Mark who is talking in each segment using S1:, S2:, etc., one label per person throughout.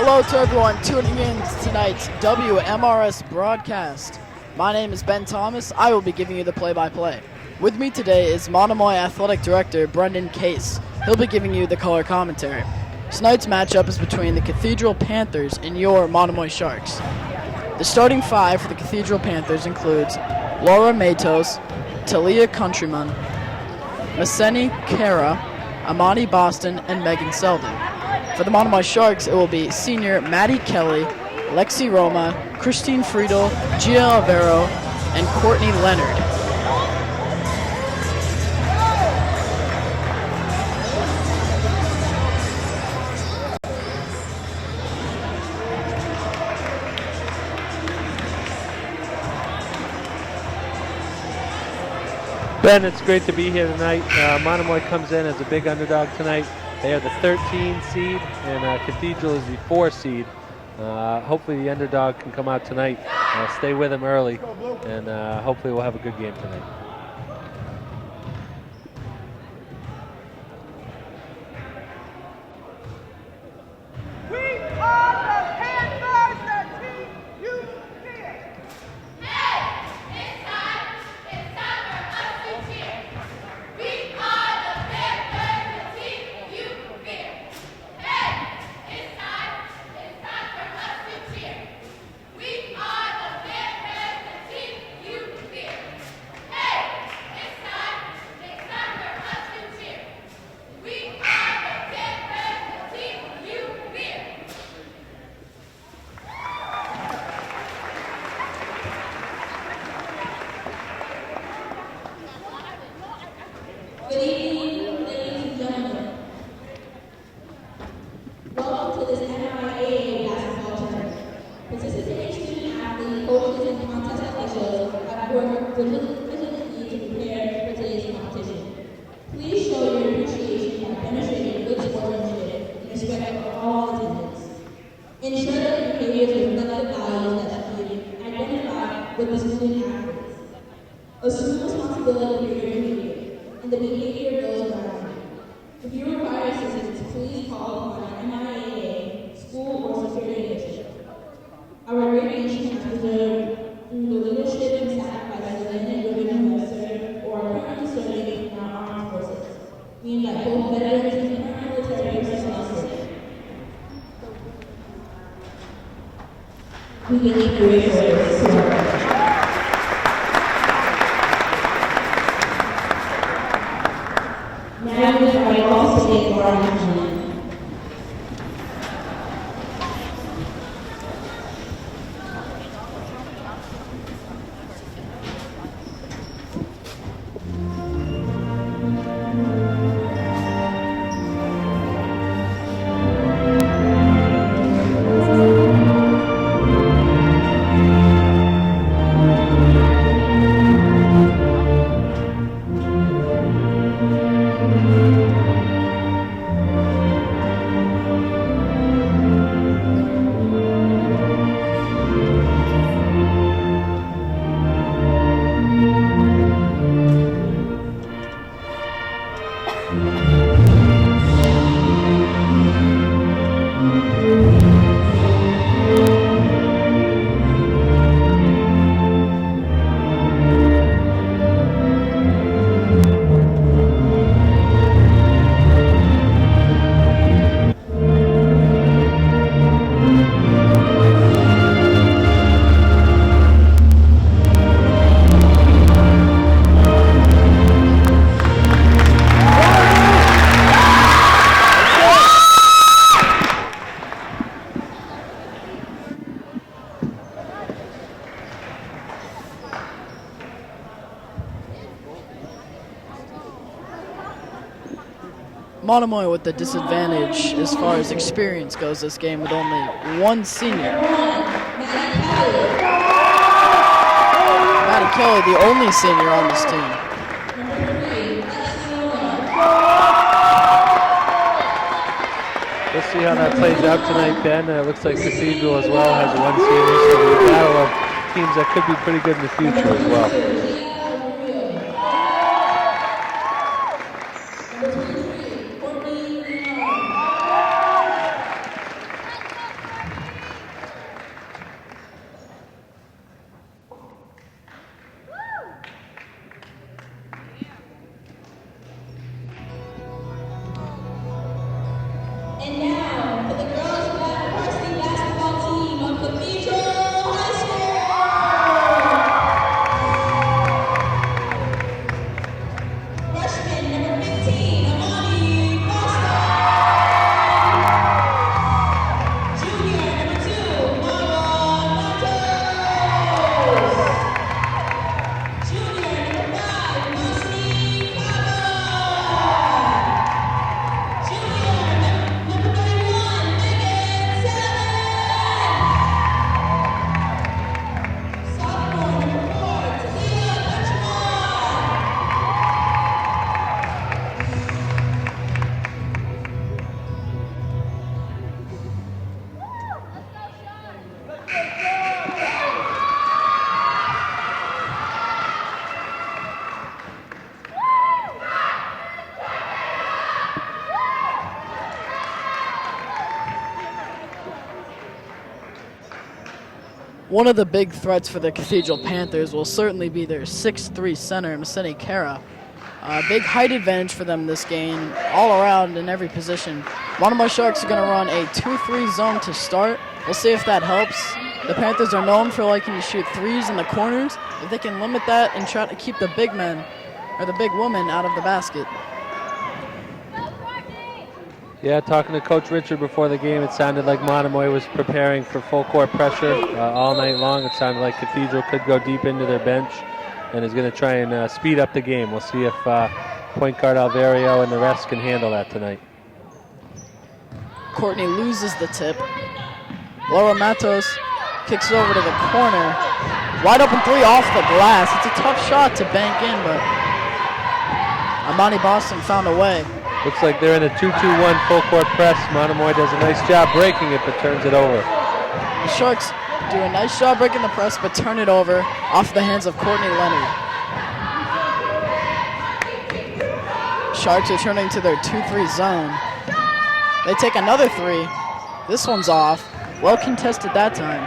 S1: Hello to everyone tuning in to tonight's WMRS broadcast. My name is Ben Thomas. I will be giving you the play-by-play. With me today is Monomoy Athletic Director Brendan Case. He'll be giving you the color commentary. Tonight's matchup is between the Cathedral Panthers and your Monomoy Sharks. The starting five for the Cathedral Panthers includes Laura Matos, Talia Countryman, Maseni Kara, Amani Boston, and Megan Selden. For the Monomoy Sharks, it will be senior Maddie Kelly, Lexi Roma, Christine Friedel, Gia Alvaro, and Courtney Leonard.
S2: Ben, it's great to be here tonight. Monomoy comes in as a big underdog tonight. They are the 13 seed, and Cathedral is the 4 seed. Hopefully the underdog can come out tonight, stay with them early, and hopefully we'll have a good game tonight.
S3: Good evening, ladies and gentlemen. Welcome to this MIAA basketball tournament. Participating student athletes, coaches, and contest officials have worked diligently to prepare for today's competition. Please show your appreciation by demonstrating good sportsmanship and respect for all attendants. Ensure that your behaviors reflect the values that should be identified with the student athletes. Assume responsibility for your behavior and the behavior of those around you. If you require assistance, please call upon an MIAA, school, or security official. Our great nation has preserved through the leadership and sacrifice of men and women who have served or are currently serving in our armed forces. We invite both veterans and current military personnel today. We need your resources. Now we invite all to take for our action.
S1: Monomoy with the disadvantage as far as experience goes this game with only one senior. Maddie Kelly, the only senior on this team.
S2: Let's see how that plays out tonight, Ben. It looks like Cathedral as well has one senior, so a battle of teams that could be pretty good in the future as well.
S1: One of the big threats for the Cathedral Panthers will certainly be their 6'3" center, Maseni Kara. Big height advantage for them this game, all around in every position. Monomoy Sharks are going to run a 2-3 zone to start. We'll see if that helps. The Panthers are known for liking to shoot threes in the corners. If they can limit that and try to keep the big men, or the big woman, out of the basket.
S2: Yeah, talking to Coach Richard before the game, it sounded like Monomoy was preparing for full court pressure all night long. It sounded like Cathedral could go deep into their bench and is going to try and speed up the game. We'll see if point guard Alvario and the rest can handle that tonight.
S1: Courtney loses the tip. Laura Matos kicks it over to the corner. Wide open three off the glass. It's a tough shot to bank in, but Amani Boston found a way.
S2: Looks like they're in a 2-2-1 full court press. Monomoy does a nice job breaking it, but turns it over.
S1: The Sharks do a nice job breaking the press, but turn it over off the hands of Courtney Leonard. Sharks are turning to their 2-3 zone. They take another three. This one's off. Well contested that time.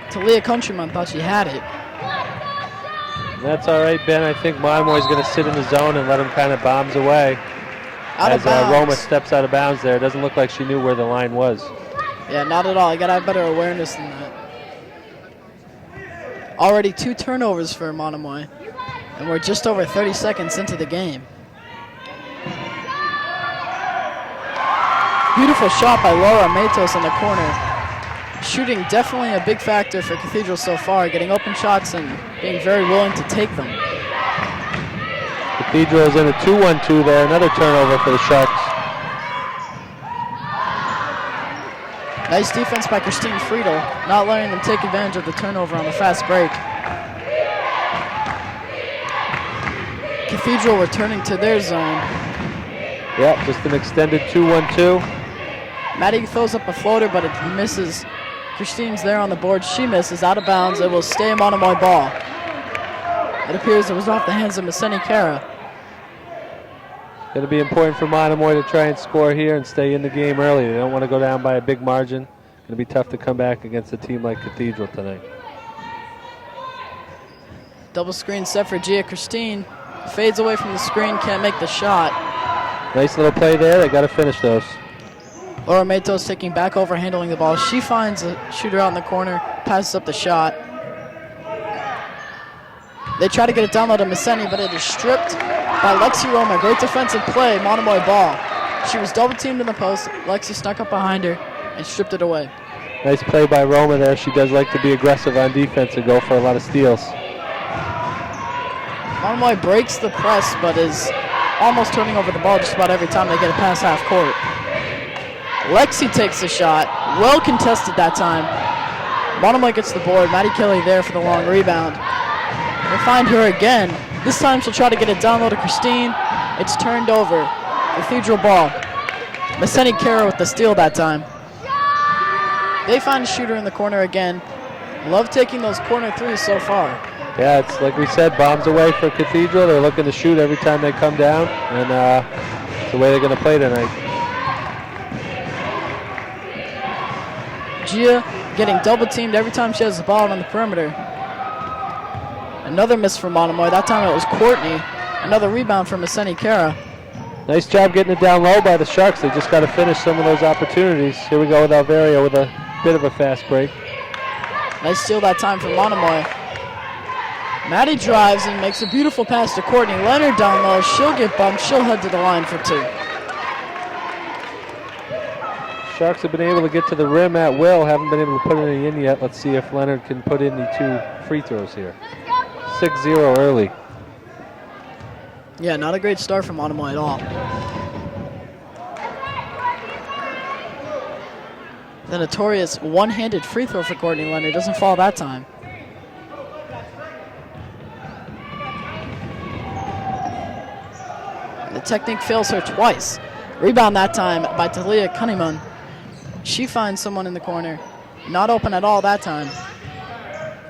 S1: Talia Countryman thought she had it.
S2: That's all right, Ben. I think Monomoy's going to sit in the zone and let him kind of bombs away.
S1: Out of bounds.
S2: Roma steps out of bounds there. It doesn't look like she knew where the line was.
S1: Yeah, not at all. You got to have better awareness than that. Already 2 turnovers for Monomoy, and we're just over 30 seconds into the game. Beautiful shot by Laura Matos in the corner. Shooting definitely a big factor for Cathedral so far, getting open shots and being very willing to take them.
S2: Cathedral is in a 2-1-2 there. Another turnover for the Sharks.
S1: Nice defense by Christine Friedel, not letting them take advantage of the turnover on the fast break. Cathedral returning to their zone.
S2: Yeah, just an extended 2-1-2.
S1: Maddie throws up a floater, but it misses. Christine's there on the board. She misses, out of bounds. It will stay a Monomoy ball. It appears it was off the hands of Maseni Kara.
S2: Going to be important for Monomoy to try and score here and stay in the game early. They don't want to go down by a big margin. Going to be tough to come back against a team like Cathedral tonight.
S1: Double screen set for Gia Christine. Fades away from the screen, can't make the shot.
S2: Nice little play there. They got to finish those.
S1: Laura Matos taking back over, handling the ball. She finds a shooter out in the corner, passes up the shot. They try to get it down low to Maseni, but it is stripped by Lexi Roma. Great defensive play, Monomoy ball. She was double teamed in the post. Lexi snuck up behind her and stripped it away.
S2: Nice play by Roma there. She does like to be aggressive on defense and go for a lot of steals.
S1: Monomoy breaks the press, but is almost turning over the ball just about every time they get it past half court. Lexi takes the shot. Well contested that time. Monomoy gets the board. Maddie Kelly there for the long rebound. They find her again. This time she'll try to get it down low to Christine. It's turned over. Cathedral ball. Maseni Kara with the steal that time. They find a shooter in the corner again. Love taking those corner threes so far.
S2: Yeah, it's like we said, bombs away for Cathedral. They're looking to shoot every time they come down, and it's the way they're going to play tonight.
S1: Gia getting double teamed every time she has the ball on the perimeter. Another miss for Monomoy. That time it was Courtney. Another rebound for Maseni Kara.
S2: Nice job getting it down low by the Sharks. They just got to finish some of those opportunities. Here we go with Alvario with a bit of a fast break.
S1: Nice steal that time for Monomoy. Maddie drives and makes a beautiful pass to Courtney Leonard down low. She'll get bumped. She'll head to the line for 2.
S2: Sharks have been able to get to the rim at will. Haven't been able to put any in yet. Let's see if Leonard can put in the 2 free throws here. 6-0 early.
S1: Yeah, not a great start from Monomoy at all. The notorious one-handed free throw for Courtney Leonard doesn't fall that time. The technique fails her twice. Rebound that time by Talia Cunningham. She finds someone in the corner. Not open at all that time.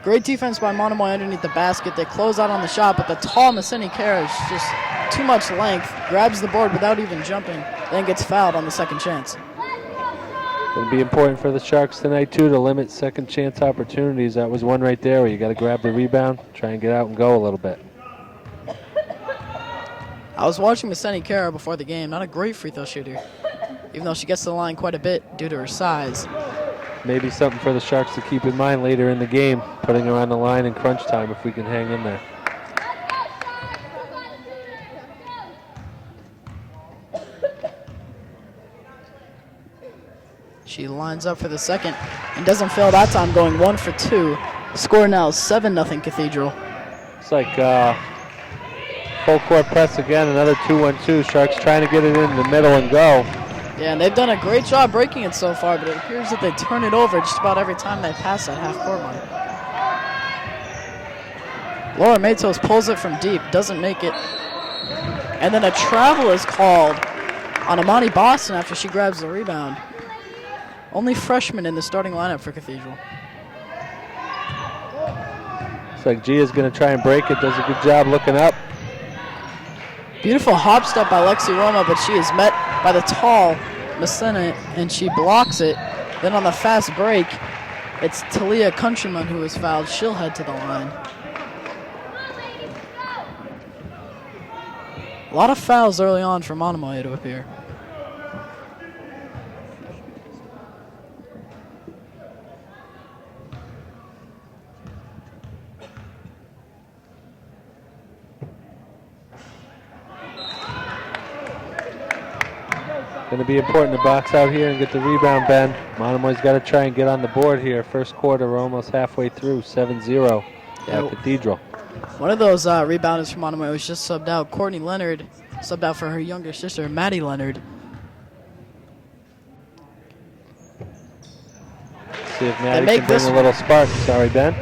S1: Great defense by Monomoy underneath the basket. They close out on the shot, but the tall Maseni Kara is just too much length. Grabs the board without even jumping, then gets fouled on the second chance.
S2: It'll be important for the Sharks tonight, too, to limit second chance opportunities. That was one right there where you got to grab the rebound, try and get out and go a little bit.
S1: I was watching Maseni Kara before the game. Not a great free throw shooter, even though she gets to the line quite a bit due to her size.
S2: Maybe something for the Sharks to keep in mind later in the game, putting her on the line in crunch time if we can hang in there.
S1: She lines up for the second and doesn't fail that time, going 1 for 2. Score now 7-0 Cathedral.
S2: It's like full court press again, another 2-1-2. Sharks trying to get it in the middle and go.
S1: Yeah, and they've done a great job breaking it so far, but it appears that they turn it over just about every time they pass that half-court line. Laura Matos pulls it from deep, doesn't make it. And then a travel is called on Amani Boston after she grabs the rebound. Only freshman in the starting lineup for Cathedral.
S2: Looks like Gia's going to try and break it, does a good job looking up.
S1: Beautiful hop step by Lexi Roma, but she is met by the tall Messina, and she blocks it. Then on the fast break, it's Talia Countryman who is fouled. She'll head to the line. A lot of fouls early on for Monomoy, it would appear.
S2: Going to be important to box out here and get the rebound, Ben. Monomoy's got to try and get on the board here. First quarter, we're almost halfway through, 7-0 at Cathedral.
S1: One of those rebounders from Monomoy was just subbed out. Courtney Leonard subbed out for her younger sister, Maddie Leonard.
S2: See if Maddie can bring a little spark. Sorry, Ben.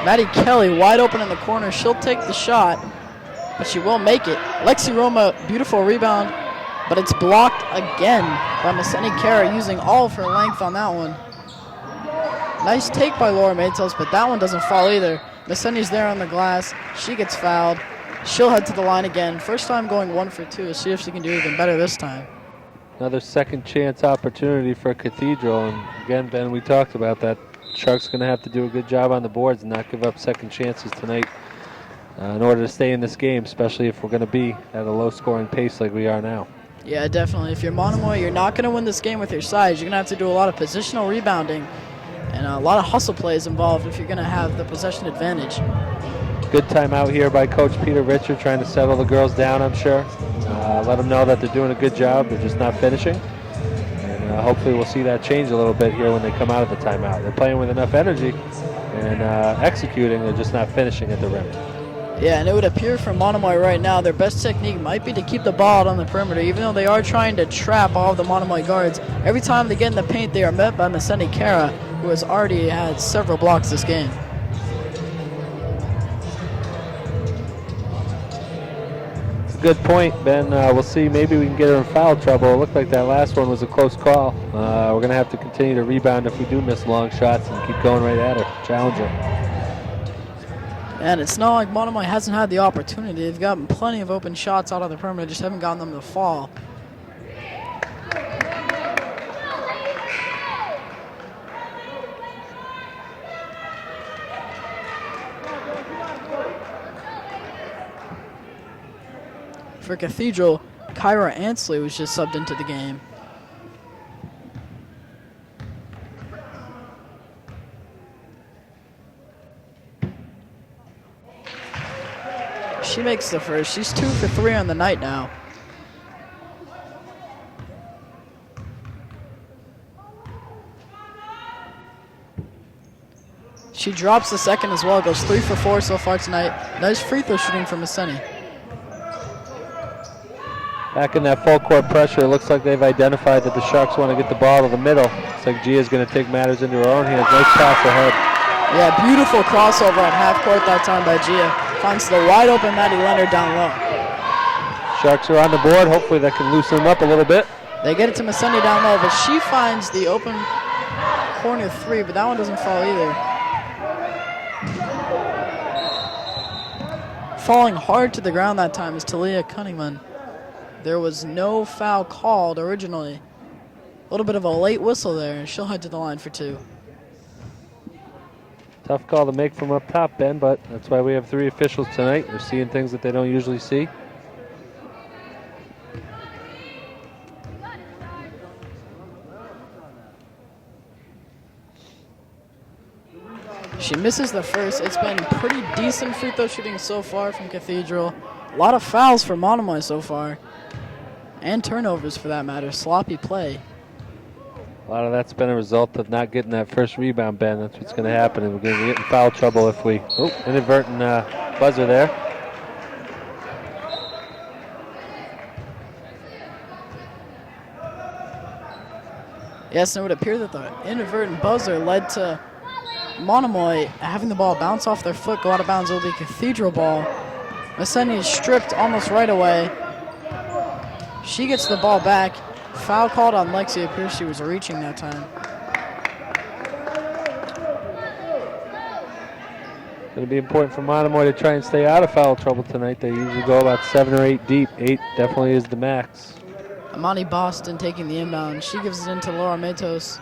S1: Maddie Kelly wide open in the corner. She'll take the shot, but she won't make it. Lexi Roma, beautiful rebound, but it's blocked again by Maseni Kara, using all of her length on that one. Nice take by Laura Matos, but that one doesn't fall either. Maseni's there on the glass. She gets fouled. She'll head to the line again. First time going 1 for 2. See if she can do even better this time.
S2: Another second chance opportunity for Cathedral. And again, Ben, we talked about that. Sharks going to have to do a good job on the boards and not give up second chances tonight in order to stay in this game, especially if we're going to be at a low-scoring pace like we are now.
S1: Yeah, definitely. If you're Monomoy, you're not going to win this game with your size. You're going to have to do a lot of positional rebounding and a lot of hustle plays involved if you're going to have the possession advantage.
S2: Good timeout here by Coach Peter Richard, trying to settle the girls down, I'm sure. Let them know that they're doing a good job. They're just not finishing. Hopefully we'll see that change a little bit here when they come out of the timeout. They're playing with enough energy and executing. They're just not finishing at the rim.
S1: Yeah, and it would appear from Monomoy right now, their best technique might be to keep the ball out on the perimeter, even though they are trying to trap all of the Monomoy guards. Every time they get in the paint, they are met by Maseni Kara, who has already had several blocks this game.
S2: Good point, Ben. We'll see. Maybe we can get her in foul trouble. It looked like that last one was a close call. We're going to have to continue to rebound if we do miss long shots and keep going right at her, challenge her.
S1: And it's not like Monomoy hasn't had the opportunity. They've gotten plenty of open shots out of the perimeter, just haven't gotten them to fall. For Cathedral, Kyra Ansley was just subbed into the game. She makes the first. She's 2 for 3 on the night now. She drops the second as well, goes 3 for 4 so far tonight. Nice free throw shooting from Maseni.
S2: Back in that full court pressure, it looks like they've identified that the Sharks want to get the ball to the middle. Looks like Gia's going to take matters into her own hands. Nice pass ahead.
S1: Yeah, beautiful crossover at half court that time by Gia. Finds the wide open Maddie Leonard down low.
S2: Sharks are on the board. Hopefully that can loosen them up a little bit.
S1: They get it to Maseni down low, but she finds the open corner 3, but that one doesn't fall either. falling hard to the ground that time is Talia Cunningman. There was no foul called originally. A little bit of a late whistle there, and she'll head to the line for 2.
S2: Tough call to make from up top, Ben, but that's why we have 3 officials tonight. They're seeing things that they don't usually see.
S1: She misses the first. It's been pretty decent free throw shooting so far from Cathedral. A lot of fouls for Monomoy so far. And turnovers for that matter. Sloppy play.
S2: A lot of that's been a result of not getting that first rebound, Ben. That's what's going to happen. And we're going to get in foul trouble if we... Oh, inadvertent buzzer there.
S1: Yes, and it would appear that the inadvertent buzzer led to Monomoy having the ball bounce off their foot, go out of bounds. It will be Cathedral ball. Maseni is stripped almost right away. She gets the ball back. Foul called on Lexi. It appears she was reaching that time.
S2: Going to be important for Monomoy to try and stay out of foul trouble tonight. They usually go about 7 or 8 deep. 8 definitely is the max.
S1: Amani Boston taking the inbound. She gives it into Laura Matos.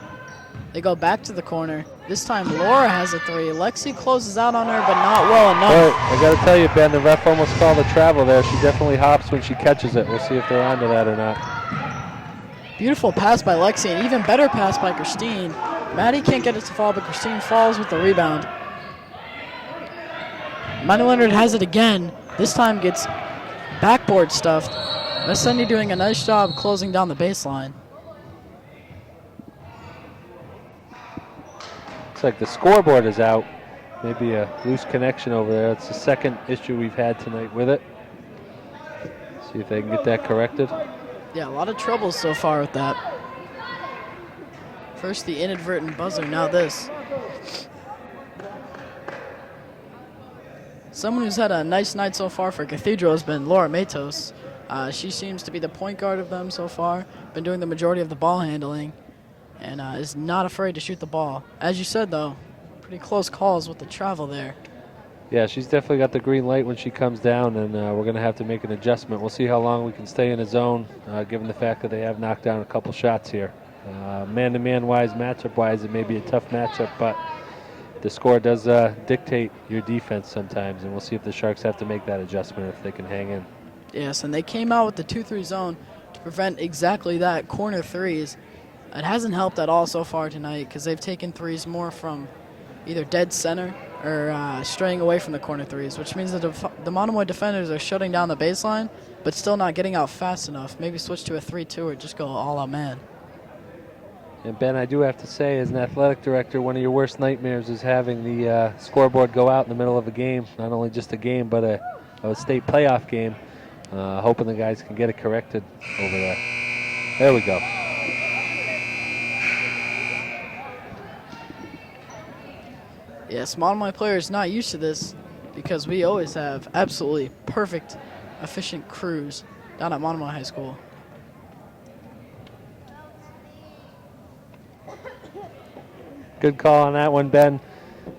S1: They go back to the corner. This time Laura has a 3. Lexi closes out on her, but not well enough.
S2: But I got to tell you, Ben, the ref almost called a travel there. She definitely hops when she catches it. We'll see if they're onto that or not.
S1: Beautiful pass by Lexi, and even better pass by Christine. Maddie can't get it to fall, but Christine falls with the rebound. Maddie Leonard has it again. This time gets backboard stuffed. Massendi doing a nice job closing down the baseline.
S2: Looks like the scoreboard is out. Maybe a loose connection over there. It's the second issue we've had tonight with it. See if they can get that corrected.
S1: Yeah, a lot of troubles so far with that. First the inadvertent buzzer, now this. Someone who's had a nice night so far for Cathedral has been Laura Matos. She seems to be the point guard of them so far, been doing the majority of the ball handling, and is not afraid to shoot the ball. As you said, though, pretty close calls with the travel there.
S2: Yeah, she's definitely got the green light when she comes down, and we're going to have to make an adjustment. We'll see how long we can stay in a zone, given the fact that they have knocked down a couple shots here. Man-to-man wise, matchup wise, it may be a tough matchup, but the score does dictate your defense sometimes, and we'll see if the Sharks have to make that adjustment if they can hang in.
S1: Yes, and they came out with the 2-3 zone to prevent exactly that, corner threes. It hasn't helped at all so far tonight because they've taken threes more from either dead center or straying away from the corner threes, which means that the Monomoy defenders are shutting down the baseline, but still not getting out fast enough. Maybe switch to a 3-2 or just go all-out man.
S2: And Ben, I do have to say, as an athletic director, one of your worst nightmares is having the scoreboard go out in the middle of a game, not only just a game, but a state playoff game. Hoping the guys can get it corrected over there. There we go.
S1: Yes, Monomoy players not used to this because we always have absolutely perfect, efficient crews down at Monomoy High School.
S2: Good call on that one, Ben.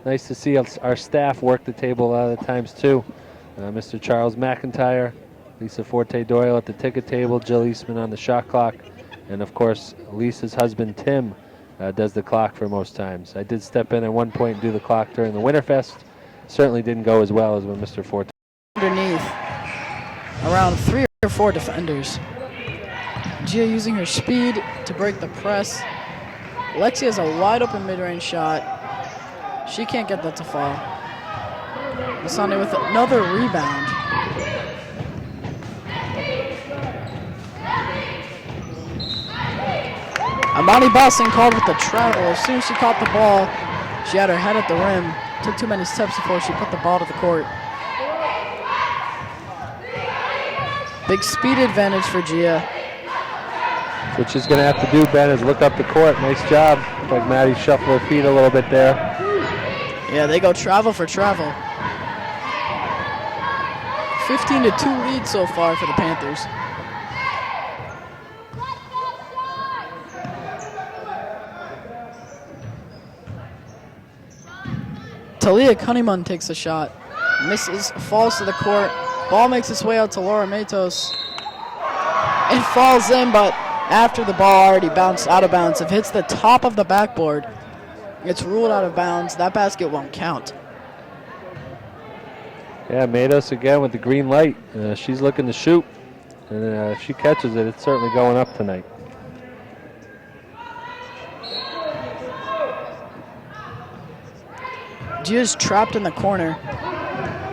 S2: Nice to see our staff work the table a lot of the times, too. Mr. Charles McIntyre, Lisa Forte-Doyle at the ticket table, Jill Eastman on the shot clock, and, of course, Lisa's husband, Tim, does the clock for most times. I did step in at one point and do the clock during the Winterfest. Certainly didn't go as well as when Mr. Forte.
S1: Underneath, around 3 or 4 defenders. Gia using her speed to break the press. Lexi has a wide open mid-range shot. She can't get that to fall. Masani with another rebound. Amani Boston called with the travel. As soon as she caught the ball, she had her head at the rim. Took too many steps before she put the ball to the court. Big speed advantage for Gia.
S2: What she's going to have to do, Ben, is look up the court. Nice job. Looks like Maddie shuffled her feet a little bit there.
S1: Yeah, they go travel for travel. 15-2 lead so far for the Panthers. Talia Cunningman takes a shot. Misses, falls to the court. Ball makes its way out to Laura Matos. It falls in, but after the ball already bounced out of bounds, if it hits the top of the backboard, it's ruled out of bounds. That basket won't count.
S2: Yeah, Matos again with the green light. She's looking to shoot. And if she catches it, it's certainly going up tonight.
S1: Gia's trapped in the corner.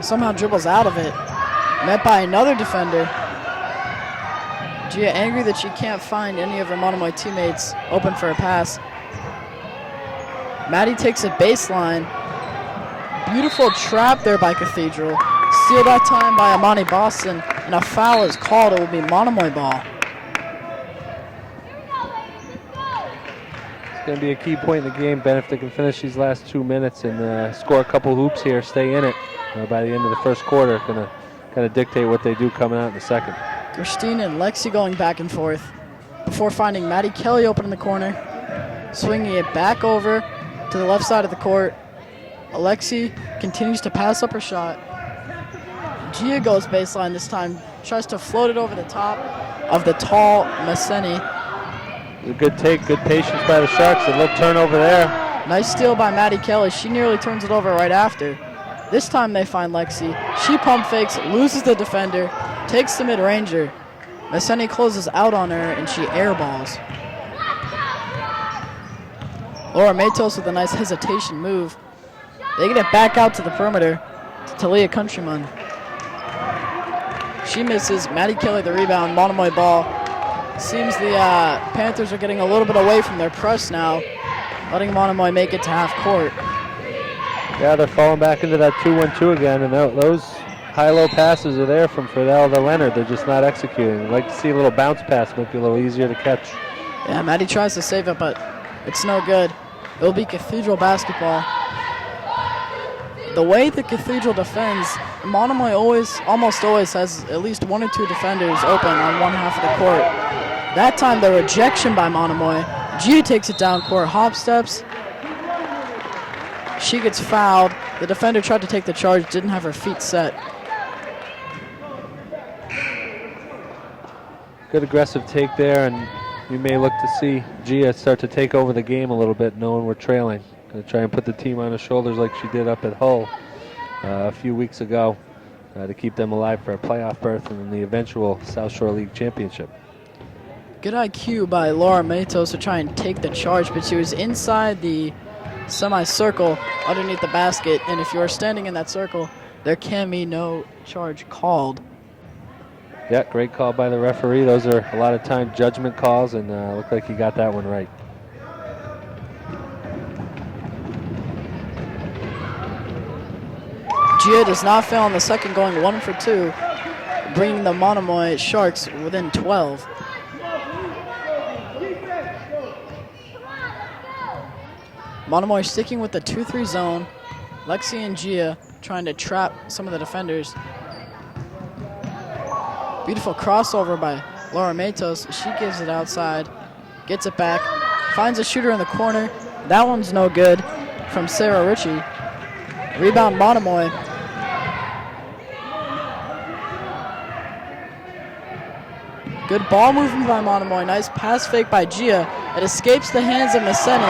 S1: Somehow dribbles out of it. Met by another defender. Gia angry that she can't find any of her Monomoy teammates open for a pass. Maddie takes it baseline. Beautiful trap there by Cathedral. Steal that time by Amani Boston, and a foul is called. It will be Monomoy ball.
S2: It's going to be a key point in the game, Ben, if they can finish these last 2 minutes and score a couple hoops here, stay in it by the end of the first quarter. Going to kind of dictate what they do coming out in the second.
S1: Christina and Lexi going back and forth before finding Maddie Kelly open in the corner, swinging it back over to the left side of the court. Alexi continues to pass up her shot. Gia goes baseline this time, tries to float it over the top of the tall Messeni.
S2: A good take, good patience by the Sharks. A little turnover there.
S1: Nice steal by Maddie Kelly. She nearly turns it over right after. This time they find Lexi. She pump fakes, loses the defender, takes the mid-ranger. Messeni closes out on her, and she airballs. Laura Matos with a nice hesitation move. They get it back out to the perimeter to Talia Countryman. She misses. Maddie Kelly the rebound. Monomoy ball. Seems the Panthers are getting a little bit away from their press now, letting Monomoy make it to half court.
S2: Yeah, they're falling back into that 2-1-2 again, and those high-low passes are there from Friedel to Leonard. They're just not executing. I'd like to see a little bounce pass, might be a little easier to catch.
S1: Yeah, Maddie tries to save it, but it's no good. It'll be Cathedral basketball. The way the Cathedral defends, Monomoy almost always has at least one or two defenders open on one half of the court. That time, the rejection by Monomoy. Gia takes it down court, hop steps. She gets fouled. The defender tried to take the charge, didn't have her feet set.
S2: Good aggressive take there, and you may look to see Gia start to take over the game a little bit, knowing we're trailing. Going to try and put the team on her shoulders like she did up at Hull a few weeks ago to keep them alive for a playoff berth and then the eventual South Shore League championship.
S1: Good IQ by Laura Matos to try and take the charge, but she was inside the semicircle underneath the basket, and if you're standing in that circle, there can be no charge called.
S2: Yeah, great call by the referee. Those are a lot of time judgment calls, and looked like he got that one right.
S1: Gia does not fail in the second, going 1 for 2, bringing the Monomoy Sharks within 12. Monomoy sticking with the 2-3 zone. Lexi and Gia trying to trap some of the defenders. Beautiful crossover by Laura Matos. She gives it outside, gets it back, finds a shooter in the corner. That one's no good from Sarah Ritchie. Rebound Monomoy. Good ball movement by Monomoy. Nice pass fake by Gia. It escapes the hands of Messeni,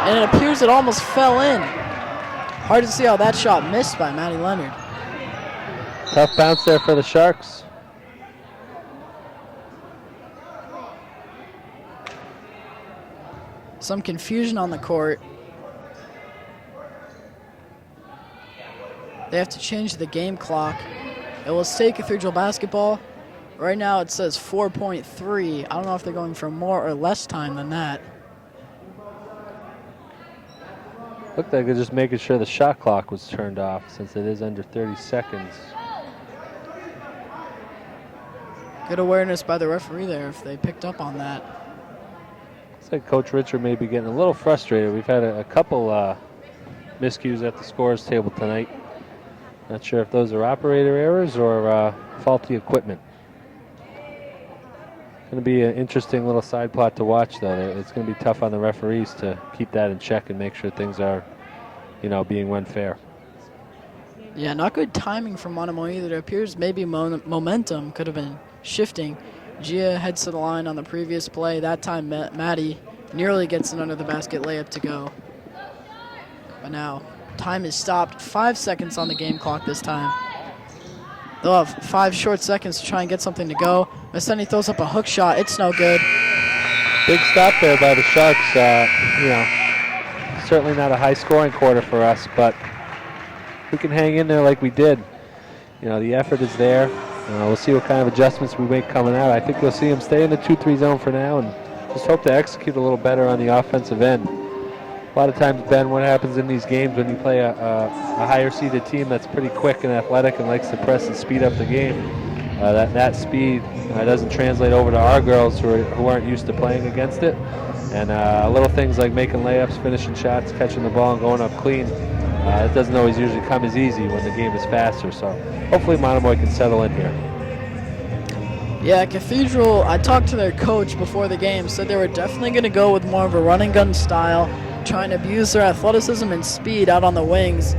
S1: and it appears it almost fell in. Hard to see how that shot missed by Maddie Leonard.
S2: Tough bounce there for the Sharks.
S1: Some confusion on the court. They have to change the game clock. It will stay Cathedral basketball. Right now it says 4.3. I don't know if they're going for more or less time than that.
S2: Looked like they're just making sure the shot clock was turned off since it is under 30 seconds.
S1: Good awareness by the referee there if they picked up on that.
S2: Looks like Coach Richard may be getting a little frustrated. We've had a couple miscues at the scores table tonight. Not sure if those are operator errors or faulty equipment. Going to be an interesting little side plot to watch, though. It's going to be tough on the referees to keep that in check and make sure things are, being run fair.
S1: Yeah, not good timing from Monomoy either. It appears maybe momentum could have been shifting. Gia heads to the line on the previous play. That time Maddie nearly gets an under the basket layup to go. But now time is stopped. 5 seconds on the game clock this time. They'll have 5 short seconds to try and get something to go. Maseni throws up a hook shot. It's no good.
S2: Big stop there by the Sharks. Certainly not a high-scoring quarter for us, but we can hang in there like we did. The effort is there. We'll see what kind of adjustments we make coming out. I think you'll see them stay in the 2-3 zone for now and just hope to execute a little better on the offensive end. A lot of times, Ben, what happens in these games when you play a higher-seeded team that's pretty quick and athletic and likes to press and speed up the game, that speed doesn't translate over to our girls who aren't used to playing against it. And little things like making layups, finishing shots, catching the ball, and going up clean, it doesn't always usually come as easy when the game is faster. So hopefully Monomoy can settle in here.
S1: Yeah, Cathedral, I talked to their coach before the game, said they were definitely going to go with more of a run and gun style, trying to abuse their athleticism and speed out on the wings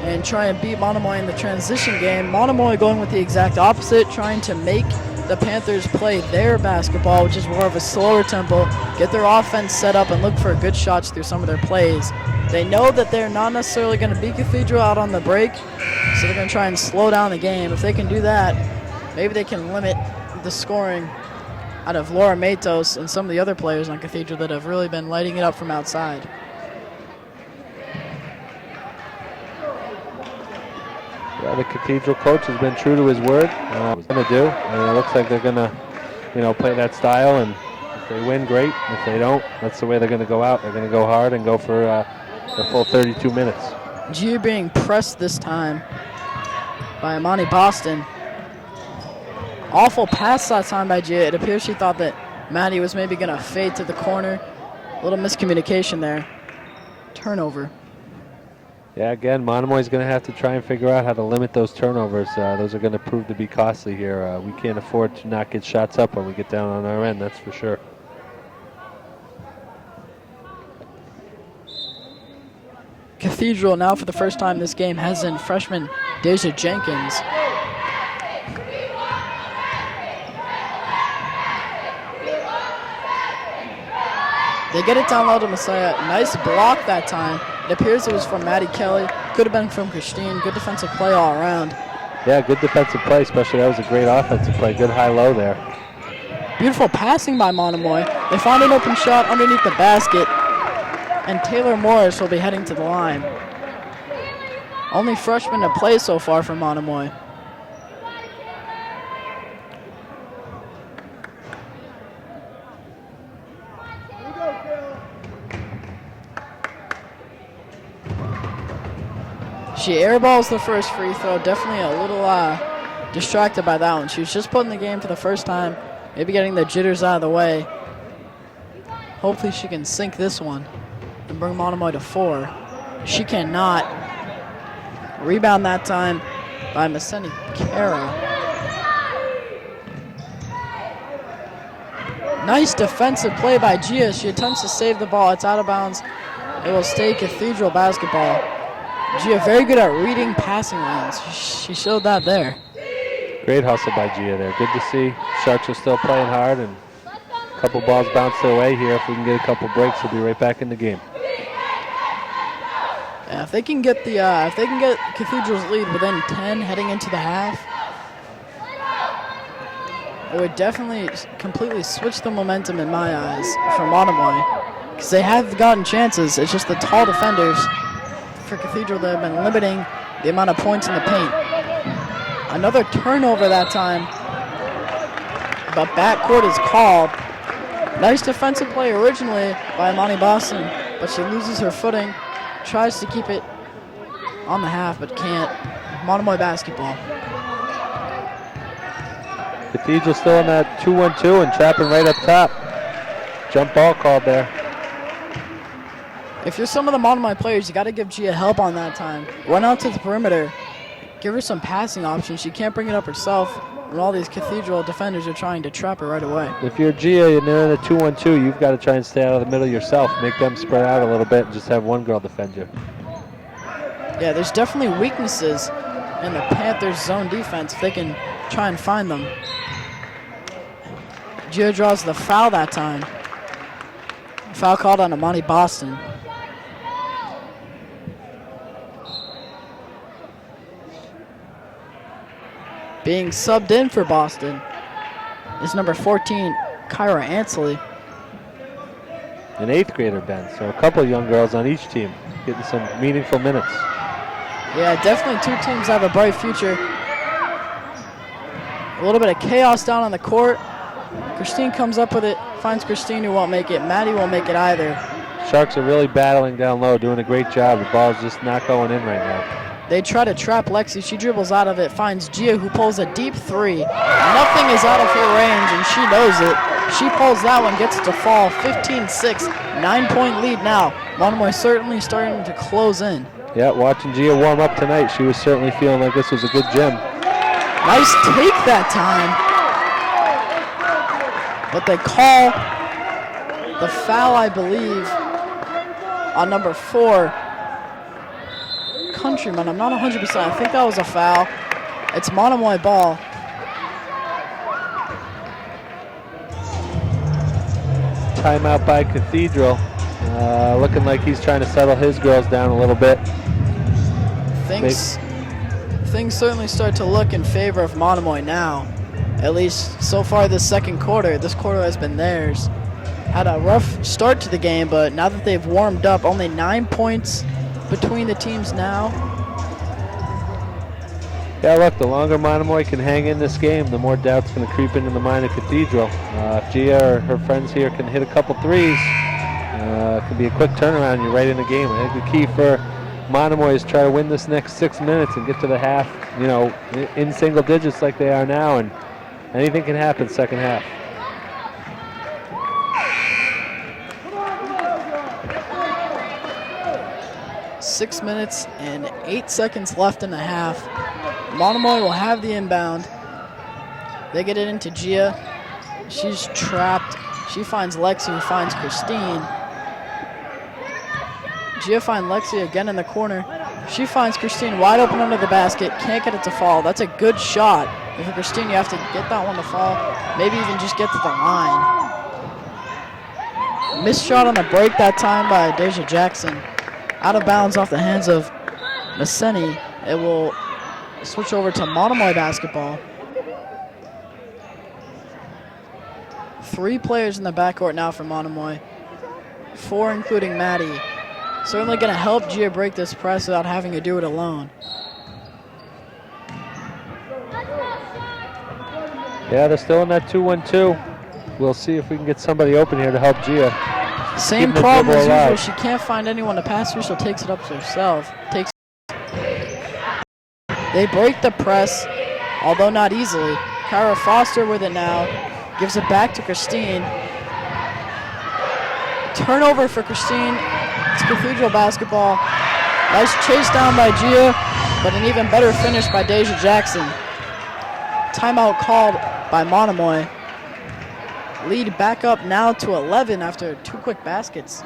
S1: and try and beat Monomoy in the transition game. Monomoy going with the exact opposite, trying to make the Panthers play their basketball, which is more of a slower tempo, get their offense set up and look for good shots through some of their plays. They know that they're not necessarily going to beat Cathedral out on the break, so they're going to try and slow down the game. If they can do that, maybe they can limit the scoring out of Laura Matos and some of the other players on Cathedral that have really been lighting it up from outside.
S2: Yeah, the Cathedral coach has been true to his word. What they're going to do, and it looks like they're going to, play that style. And if they win, great. If they don't, that's the way they're going to go out. They're going to go hard and go for the full 32 minutes.
S1: Gia being pressed this time by Amani Boston. Awful pass that time by Gia. It appears she thought that Maddie was maybe going to fade to the corner. A little miscommunication there. Turnover.
S2: Yeah, again, Monomoy's going to have to try and figure out how to limit those turnovers. Those are going to prove to be costly here. We can't afford to not get shots up when we get down on our end, that's for sure.
S1: Cathedral now for the first time this game has in freshman Deja Jenkins. They get it down low to Messiah. Nice block that time. It appears it was from Maddie Kelly. Could have been from Christine. Good defensive play all around.
S2: Yeah, good defensive play, especially that was a great offensive play. Good high-low there.
S1: Beautiful passing by Monomoy. They found an open shot underneath the basket, and Taylor Morris will be heading to the line. Only freshman to play so far for Monomoy. She airballs the first free throw. Definitely a little distracted by that one. She was just put in the game for the first time. Maybe getting the jitters out of the way. Hopefully she can sink this one and bring Monomoy to 4. She cannot. Rebound that time by Maseni Kara. Nice defensive play by Gia. She attempts to save the ball. It's out of bounds. It will stay Cathedral basketball. Gia very good at reading passing lanes. She showed that there.
S2: Great hustle by Gia there. Good to see. Sharks are still playing hard, and a couple balls bounce their way here. If we can get a couple breaks, we'll be right back in the game.
S1: Yeah, if they can get Cathedral's lead within 10 heading into the half, it would definitely completely switch the momentum in my eyes for Monomoy, because they have gotten chances. It's just the tall defenders for Cathedral that have been limiting the amount of points in the paint. Another turnover that time, but backcourt is called. Nice defensive play originally by Amani Boston, but she loses her footing, tries to keep it on the half, but can't. Monomoy basketball.
S2: Cathedral still in that 2-1-2 and trapping right up top. Jump ball called there.
S1: If you're some of the Monomoy players, you got to give Gia help on that time. Run out to the perimeter. Give her some passing options. She can't bring it up herself, and all these Cathedral defenders are trying to trap her right away.
S2: If you're Gia and they're in a 2-1-2, you've got to try and stay out of the middle yourself. Make them spread out a little bit and just have one girl defend you.
S1: Yeah, there's definitely weaknesses and the Panthers zone defense if they can try and find them. Gia draws the foul that time. Foul called on Amani Boston. Being subbed in for Boston is number 14, Kyra Ansley.
S2: An 8th grader, Ben. So a couple of young girls on each team getting some meaningful minutes.
S1: Yeah, definitely two teams have a bright future. A little bit of chaos down on the court. Christine comes up with it, finds Christine who won't make it. Maddie won't make it either.
S2: Sharks are really battling down low, doing a great job. The ball's just not going in right now.
S1: They try to trap Lexi. She dribbles out of it, finds Gia, who pulls a deep three. Nothing is out of her range, and she knows it. She pulls that one, gets it to fall. 15-6, 9-point lead now. Monomoy certainly starting to close in.
S2: Yeah, watching Gia warm up tonight, she was certainly feeling like this was a good gym.
S1: Nice take that time. But they call the foul, I believe, on number 4. Countryman, I'm not 100%. I think that was a foul. It's Monomoy ball.
S2: Timeout by Cathedral. Looking like he's trying to settle his girls down a little bit.
S1: Things certainly start to look in favor of Monomoy now. At least so far this second quarter. This quarter has been theirs. Had a rough start to the game, but now that they've warmed up, only 9 points between the teams now.
S2: Yeah, look, the longer Monomoy can hang in this game, the more doubt's going to creep into the mind of Cathedral. If Gia or her friends here can hit a couple threes, it can be a quick turnaround. You're right in the game. I think the key for Monomoy is try to win this next 6 minutes and get to the half, in single digits like they are now, and anything can happen second half.
S1: 6 minutes and 8 seconds left in the half. Monomoy will have the inbound. They get it into Gia. She's trapped. She finds Lexi, who finds Christine. Gia finds Lexi again in the corner. She finds Christine wide open under the basket. Can't get it to fall. That's a good shot. And for Christine, you have to get that one to fall. Maybe even just get to the line. Missed shot on the break that time by Deja Jackson. Out of bounds off the hands of Masseni. It will switch over to Monomoy basketball. 3 players in the backcourt now for Monomoy. 4 including Maddie. Certainly going to help Gia break this press without having to do it alone.
S2: Yeah, they're still in that 2-1-2. We'll see if we can get somebody open here to help Gia.
S1: Same problem as usual. She can't find anyone to pass her, so takes it up to herself. They break the press, although not easily. Kyra Foster with it now. Gives it back to Christine. Turnover for Christine. It's Cathedral basketball. Nice chase down by Gia, but an even better finish by Deja Jackson. Timeout called by Monomoy. Lead back up now to 11 after 2 quick baskets.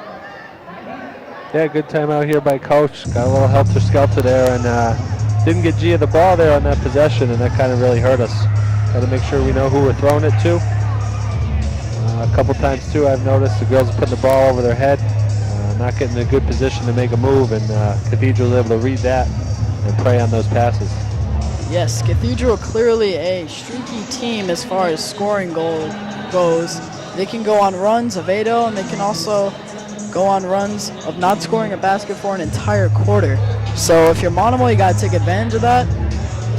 S2: Yeah, good timeout here by Coach. Got a little helter-skelter there and didn't get Gia the ball there on that possession, and that kind of really hurt us. Got to make sure we know who we're throwing it to. A couple times, too, I've noticed the girls are putting the ball over their head, not getting in a good position to make a move, and Cathedral's able to read that and prey on those passes.
S1: Yes, Cathedral clearly a streaky team as far as scoring goes. They can go on runs of 8-0, and they can also go on runs of not scoring a basket for an entire quarter. So if you're Monomoy, you got to take advantage of that.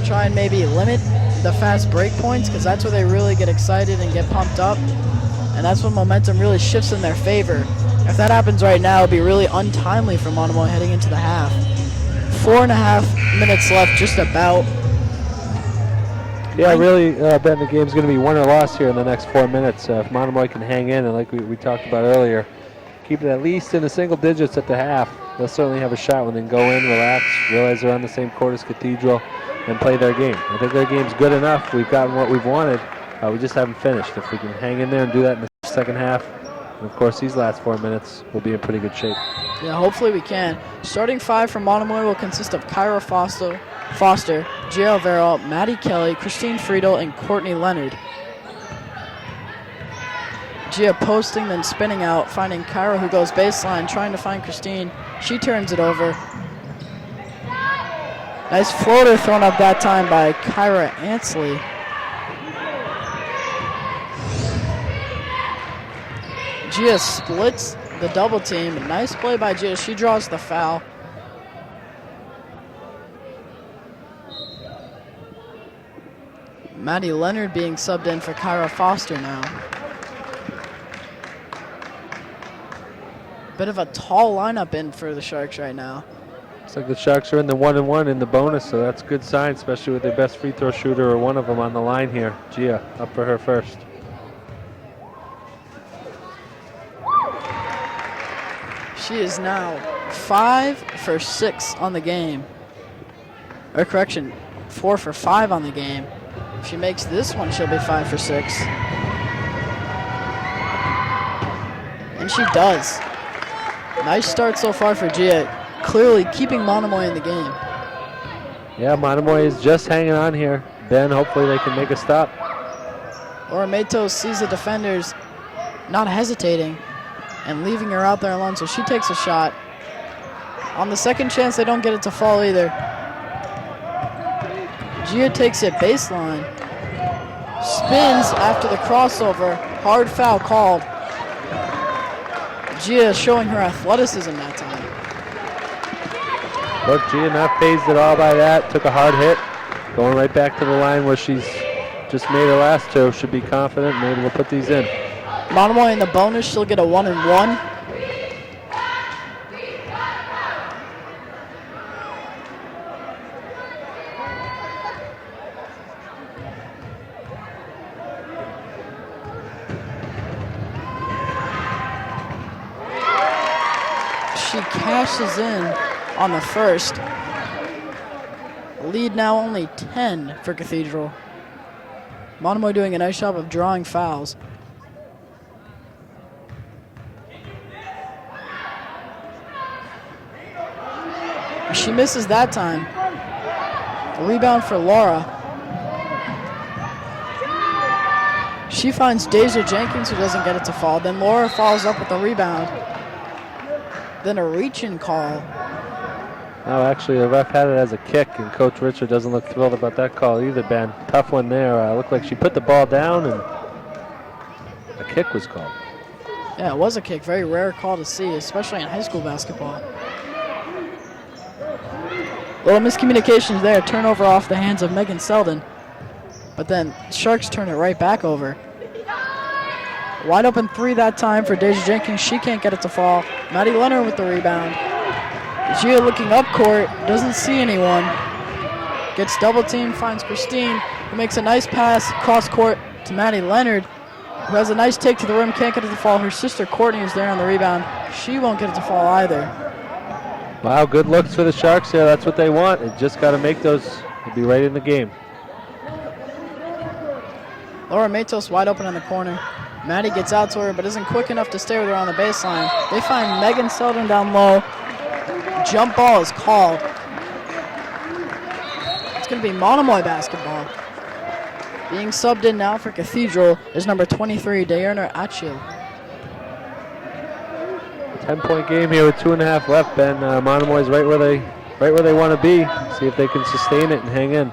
S1: Try and maybe limit the fast break points, because that's where they really get excited and get pumped up. And that's when momentum really shifts in their favor. If that happens right now, it would be really untimely for Monomoy heading into the half. 4.5 minutes left, just about.
S2: Yeah, really, Ben, the game's going to be win or loss here in the next 4 minutes. If Monomoy can hang in, and like we talked about earlier, keep it at least in the single digits at the half, they'll certainly have a shot when they can go in, relax, realize they're on the same court as Cathedral, and play their game. I think their game's good enough. We've gotten what we've wanted. We just haven't finished. If we can hang in there and do that in the second half, and of course these last 4 minutes, we'll be in pretty good shape.
S1: Yeah, hopefully we can. Starting 5 for Monomoy will consist of Kyra Foster, Gia Alvaro, Maddie Kelly, Christine Friedel, and Courtney Leonard. Gia posting, then spinning out, finding Kyra, who goes baseline, trying to find Christine. She turns it over. Nice floater thrown up that time by Kyra Ansley. Gia splits the double team. Nice play by Gia. She draws the foul. Maddie Leonard being subbed in for Kyra Foster now. Bit of a tall lineup in for the Sharks right now.
S2: Looks like the Sharks are in the 1-1 in the bonus, so that's a good sign, especially with their best free throw shooter or one of them on the line here. Gia up for her first.
S1: She is now 5 for 6 on the game. Or correction, 4 for 5 on the game. If she makes this one, she'll be 5 for 6. And she does. Nice start so far for Gia, clearly keeping Monomoy in the game.
S2: Yeah, Monomoy is just hanging on here. Ben, hopefully they can make a stop.
S1: Laura Matos sees the defenders not hesitating and leaving her out there alone, so she takes a shot. On the second chance, they don't get it to fall either. Gia takes it baseline, spins after the crossover, hard foul called. Gia showing her athleticism that time.
S2: Look, Gia not phased at all by that, took a hard hit, going right back to the line where she's just made her last two. Should be confident and able to put these in.
S1: Monomoy in the bonus, she'll get a 1-and-1. She cashes in on the first. Lead now only 10 for Cathedral. Monomoy doing a nice job of drawing fouls. She misses that time. A rebound for Laura. She finds Deja Jenkins, who doesn't get it to fall. Then Laura follows up with a rebound. Then a reach-in call.
S2: No, actually, the ref had it as a kick, and Coach Richard doesn't look thrilled about that call either, Ben. Tough one there. Looked like she put the ball down, and a kick was called.
S1: Yeah, it was a kick. Very rare call to see, especially in high school basketball. Little miscommunications there. Turnover off the hands of Megan Selden. But then Sharks turn it right back over. Wide open three that time for Deja Jenkins. She can't get it to fall. Maddie Leonard with the rebound. Gia looking up court, doesn't see anyone. Gets double teamed, finds Christine, who makes a nice pass cross court to Maddie Leonard, who has a nice take to the rim, can't get it to fall. Her sister Courtney is there on the rebound. She won't get it to fall either.
S2: Wow, good looks for the Sharks here. That's what they want. They just got to make those. They'll be right in the game.
S1: Laura Matos wide open in the corner. Maddie gets out to her, but isn't quick enough to stay with her on the baseline. They find Megan Selden down low. Jump ball is called. It's going to be Monomoy basketball. Being subbed in now for Cathedral is number 23, Diurna Achil.
S2: 10-point game here with 2.5 left, Ben. Monomoy's right where they want to be. See if they can sustain it and hang in.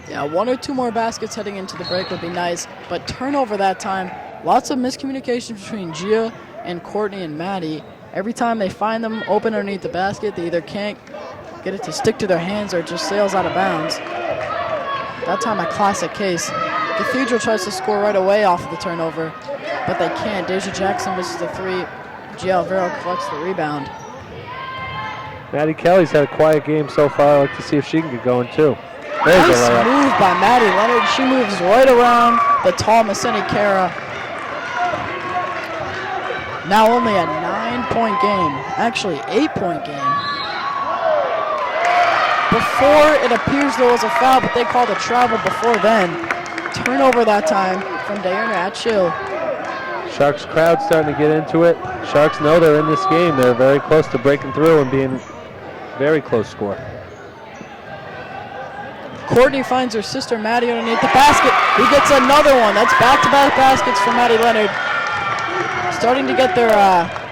S1: Yeah, one or two more baskets heading into the break would be nice, but turnover that time. Lots of miscommunication between Gia and Courtney and Maddie. Every time they find them open underneath the basket, they either can't get it to stick to their hands or it just sails out of bounds. That time a classic case. Cathedral tries to score right away off of the turnover, but they can't. Deja Jackson misses the three. Gia Alvaro collects the rebound.
S2: Maddie Kelly's had a quiet game so far. I'd like to see if she can get going too. There's
S1: Nice
S2: a layup.
S1: move by Maddie Leonard. She moves right around the tall Maseni Kara. Now only a 9-point game. Actually, 8-point game. Before it appears there was a foul, but they called a travel before then. Turnover that time from Diurna Achil.
S2: Sharks crowd starting to get into it. Sharks know they're in this game. They're very close to breaking through and being very close score.
S1: Courtney finds her sister Maddie underneath the basket, who gets another one. That's back-to-back baskets for Maddie Leonard. Starting to get their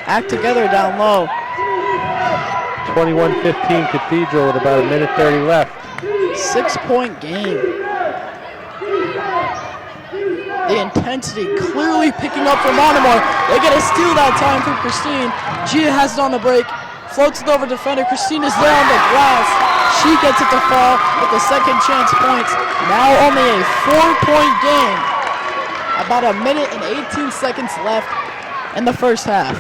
S1: act together down low.
S2: 21-15 Cathedral with about 1:30 left.
S1: 6-point game. The intensity clearly picking up for Monomoy. They get a steal that time from Christine. Gia has it on the break. Floats it over to defender. Christine is there on the glass. She gets it to fall with the second chance points. Now only a 4-point game. About 1:18 left in the first half.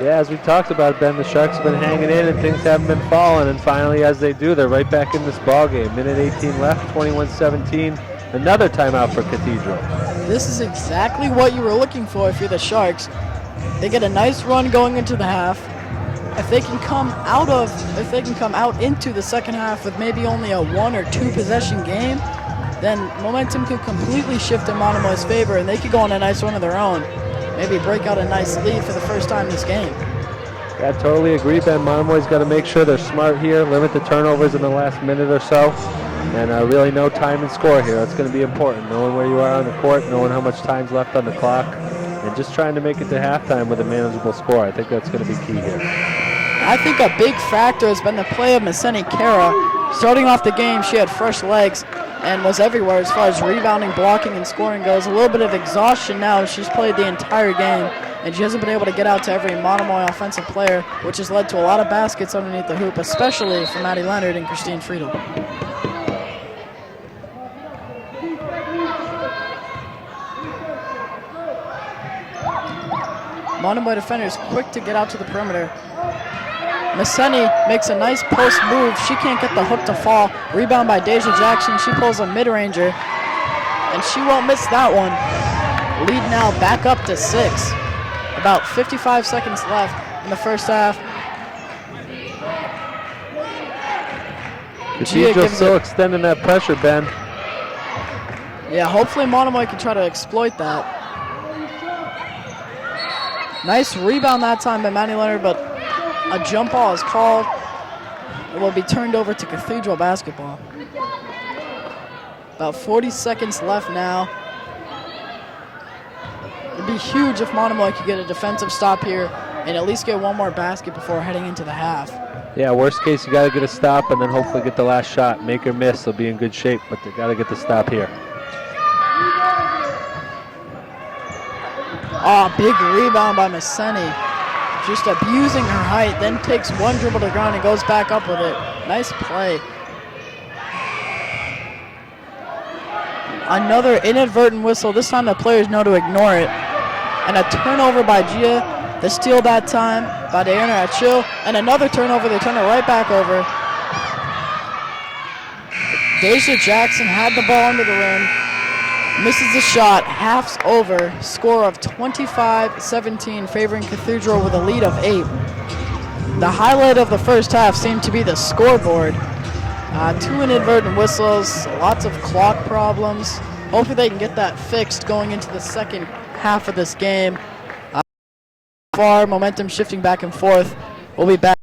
S2: Yeah, as we talked about, Ben, the Sharks have been hanging in and things haven't been falling. And finally, as they do, they're right back in this ball game. 1:18 left, 21-17. Another timeout for Cathedral.
S1: This is exactly what you were looking for if you're the Sharks. They get a nice run going into the half. If they can come out into the second half with maybe only a 1 or 2 possession game, then momentum could completely shift in Monomoy's favor and they could go on a nice run of their own. Maybe break out a nice lead for the first time this game.
S2: Yeah, totally agree, Ben. Monomoy's got to make sure they're smart here, limit the turnovers in the last minute or so, and really no time and score here. That's going to be important, knowing where you are on the court, knowing how much time's left on the clock, and just trying to make it to halftime with a manageable score. I think that's going to be key here.
S1: I think a big factor has been the play of Maseni Kara. Starting off the game, she had fresh legs and was everywhere as far as rebounding, blocking, and scoring goes. A little bit of exhaustion now. She's played the entire game, and she hasn't been able to get out to every Monomoy offensive player, which has led to a lot of baskets underneath the hoop, especially for Maddie Leonard and Christine Friedel. Monomoy defenders quick to get out to the perimeter. Maseni makes a nice post move. She can't get the hook to fall. Rebound by Deja Jackson. She pulls a mid-ranger, and she won't miss that one. Lead now back up to 6. About 55 seconds left in the first half.
S2: Cathedral still extending that pressure, Ben.
S1: Yeah, hopefully Monomoy can try to exploit that. Nice rebound that time by Maddie Leonard, but a jump ball is called. It will be turned over to Cathedral basketball. About 40 seconds left now. It'd be huge if Monomoy could get a defensive stop here and at least get one more basket before heading into the half.
S2: Yeah, worst case, you got to get a stop and then hopefully get the last shot. Make or miss, they'll be in good shape, but they got to get the stop here.
S1: Oh, big rebound by Maseni. Just abusing her height, then takes one dribble to the ground and goes back up with it. Nice play. Another inadvertent whistle. This time the players know to ignore it. And a turnover by Gia. The steal that time by Diana Achille. And another turnover. They turn it right back over. Deja Jackson had the ball under the rim. Misses the shot. Half's over. Score of 25-17 favoring Cathedral with a lead of 8. The highlight of the first half seemed to be the scoreboard. 2 inadvertent whistles, lots of clock problems. Hopefully they can get that fixed going into the second half of this game. Far momentum shifting back and forth. We'll be back.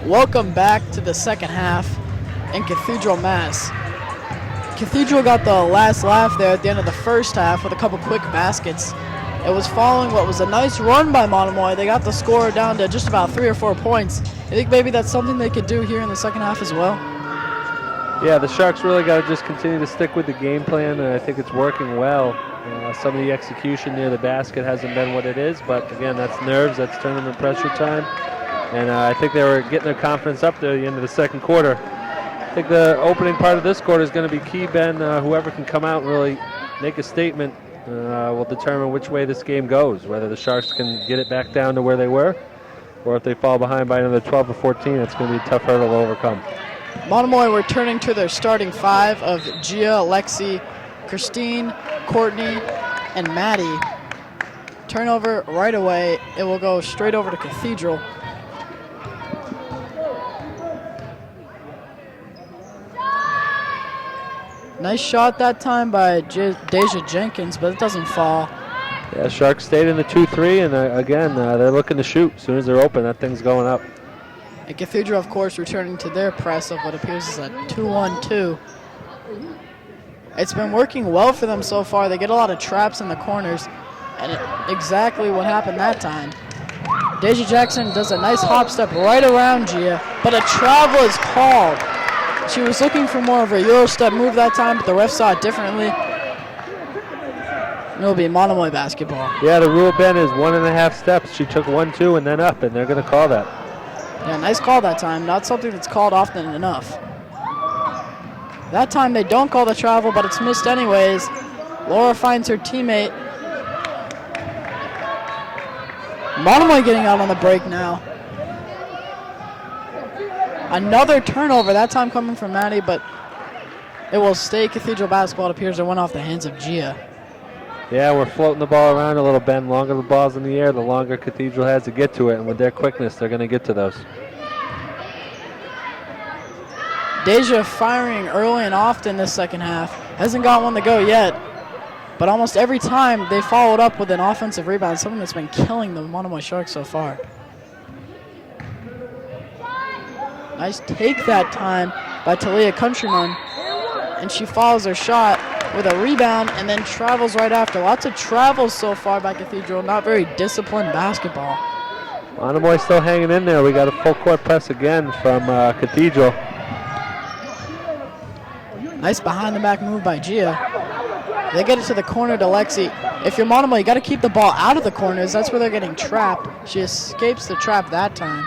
S1: Welcome back to the second half in Cathedral, Mass. Cathedral got the last laugh there at the end of the first half with a couple quick baskets. It was following what was a nice run by Monomoy. They got the score down to just about 3 or 4 points. I think maybe that's something they could do here in the second half as well.
S2: Yeah, the Sharks really got to just continue to stick with the game plan, and I think it's working well. Some of the execution near the basket hasn't been what it is, but again, that's nerves, that's tournament pressure time. And I think they were getting their confidence up there at the end of the second quarter. I think the opening part of this quarter is going to be key, Ben. Whoever can come out and really make a statement will determine which way this game goes, whether the Sharks can get it back down to where they were, or if they fall behind by another 12 or 14, it's going to be a tough hurdle to overcome.
S1: Monomoy returning to their starting five of Gia, Lexi, Christine, Courtney, and Maddie. Turnover right away. It will go straight over to Cathedral. Nice shot that time by Deja Jenkins, but it doesn't fall.
S2: Yeah, Sharks stayed in the 2-3, and again, they're looking to shoot. As soon as they're open, that thing's going up.
S1: And Cathedral, of course, returning to their press of what appears as a 2-1-2. It's been working well for them so far. They get a lot of traps in the corners, and exactly what happened that time. Deja Jackson does a nice hop step right around Gia, but a travel is called. She was looking for more of a Euro step move that time, but the ref saw it differently. It'll be Monomoy basketball.
S2: Yeah, the rule, Ben, is 1.5 steps. She took 1-2 and then up, and they're going to call that.
S1: Yeah, nice call that time. Not something that's called often enough. That time they don't call the travel, but it's missed anyways. Laura finds her teammate. Monomoy getting out on the break now. Another turnover, that time coming from Maddie, but it will stay Cathedral basketball. It appears it went off the hands of Gia.
S2: Yeah, we're floating the ball around a little, Ben. Longer the ball's in the air, the longer Cathedral has to get to it, and with their quickness, they're going to get to those.
S1: Deja firing early and often this second half. Hasn't got one to go yet, but almost every time they followed up with an offensive rebound, something that's been killing the Monomoy Sharks so far. Nice take that time by Talia Countryman, and she follows her shot with a rebound and then travels right after. Lots of travels so far by Cathedral, not very disciplined basketball.
S2: Monomoy still hanging in there. We got a full court press again from Cathedral.
S1: Nice behind the back move by Gia. They get it to the corner to Lexi. If you're Monomoy, you got to keep the ball out of the corners. That's where they're getting trapped. She escapes the trap that time.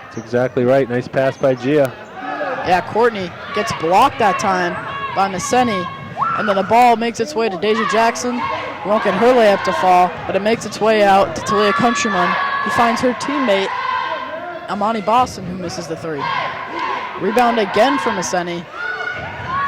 S2: That's exactly right. Nice pass by Gia.
S1: Yeah, Courtney gets blocked that time by Maseni, and then the ball makes its way to Deja Jackson. Won't get her layup to fall, but it makes its way out to Talia Countryman, who finds her teammate, Amani Boston, who misses the three. Rebound again from Maseni.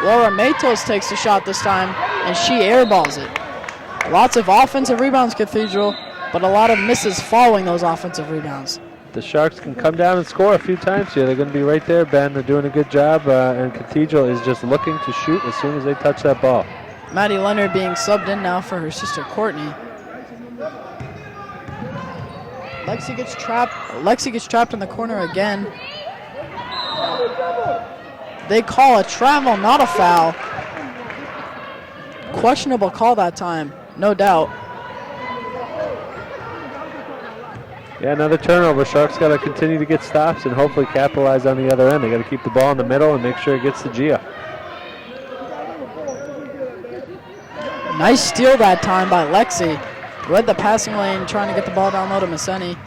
S1: Laura Matos takes the shot this time, and she airballs it. Lots of offensive rebounds, Cathedral, but a lot of misses following those offensive rebounds.
S2: The Sharks can come down and score a few times here. They're going to be right there, Ben. They're doing a good job, and Cathedral is just looking to shoot as soon as they touch that ball.
S1: Maddie Leonard being subbed in now for her sister Courtney. Lexi gets trapped in the corner again. They call a travel, not a foul. Questionable call that time, no doubt.
S2: Yeah, another turnover. Sharks got to continue to get stops and hopefully capitalize on the other end. They got to keep the ball in the middle and make sure it gets to Gia.
S1: Nice steal that time by Lexi. Read the passing lane, trying to get the ball down low to Maseni.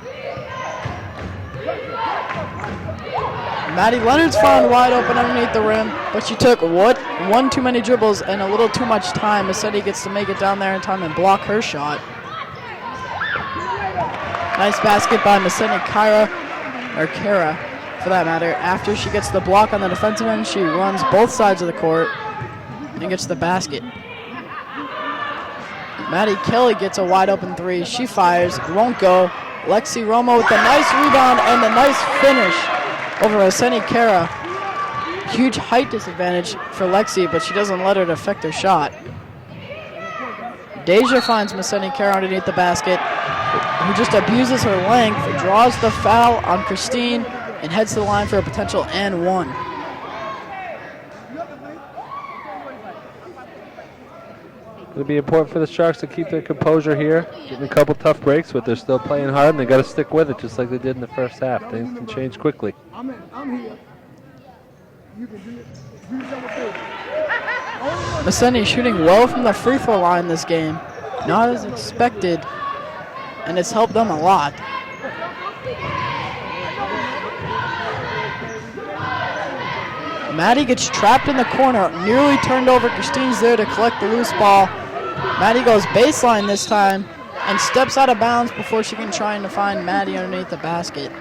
S1: Maddie Leonard's found wide open underneath the rim, but she took one too many dribbles and a little too much time. Maseni gets to make it down there in time and block her shot. Nice basket by Maseni Kara for that matter. After she gets the block on the defensive end, she runs both sides of the court and gets the basket. Maddie Kelly gets a wide open three. She fires, won't go. Lexi Romo with a nice rebound and a nice finish over Maseni Kara. Huge height disadvantage for Lexi, but she doesn't let it affect her shot. Deja finds Maseni Kara underneath the basket, who just abuses her length, draws the foul on Christine, and heads to the line for a potential and one.
S2: It'll be important for the Sharks to keep their composure here, getting a couple tough breaks, but they're still playing hard, and they got to stick with it just like they did in the first half. Things can change quickly.
S4: I'm here. You can do it.
S1: Maseni shooting well from the free throw line this game. Not as expected, and it's helped them a lot. Maddie gets trapped in the corner, nearly turned over. Christine's there to collect the loose ball. Maddie goes baseline this time and steps out of bounds before she can try to find Maddie underneath the basket.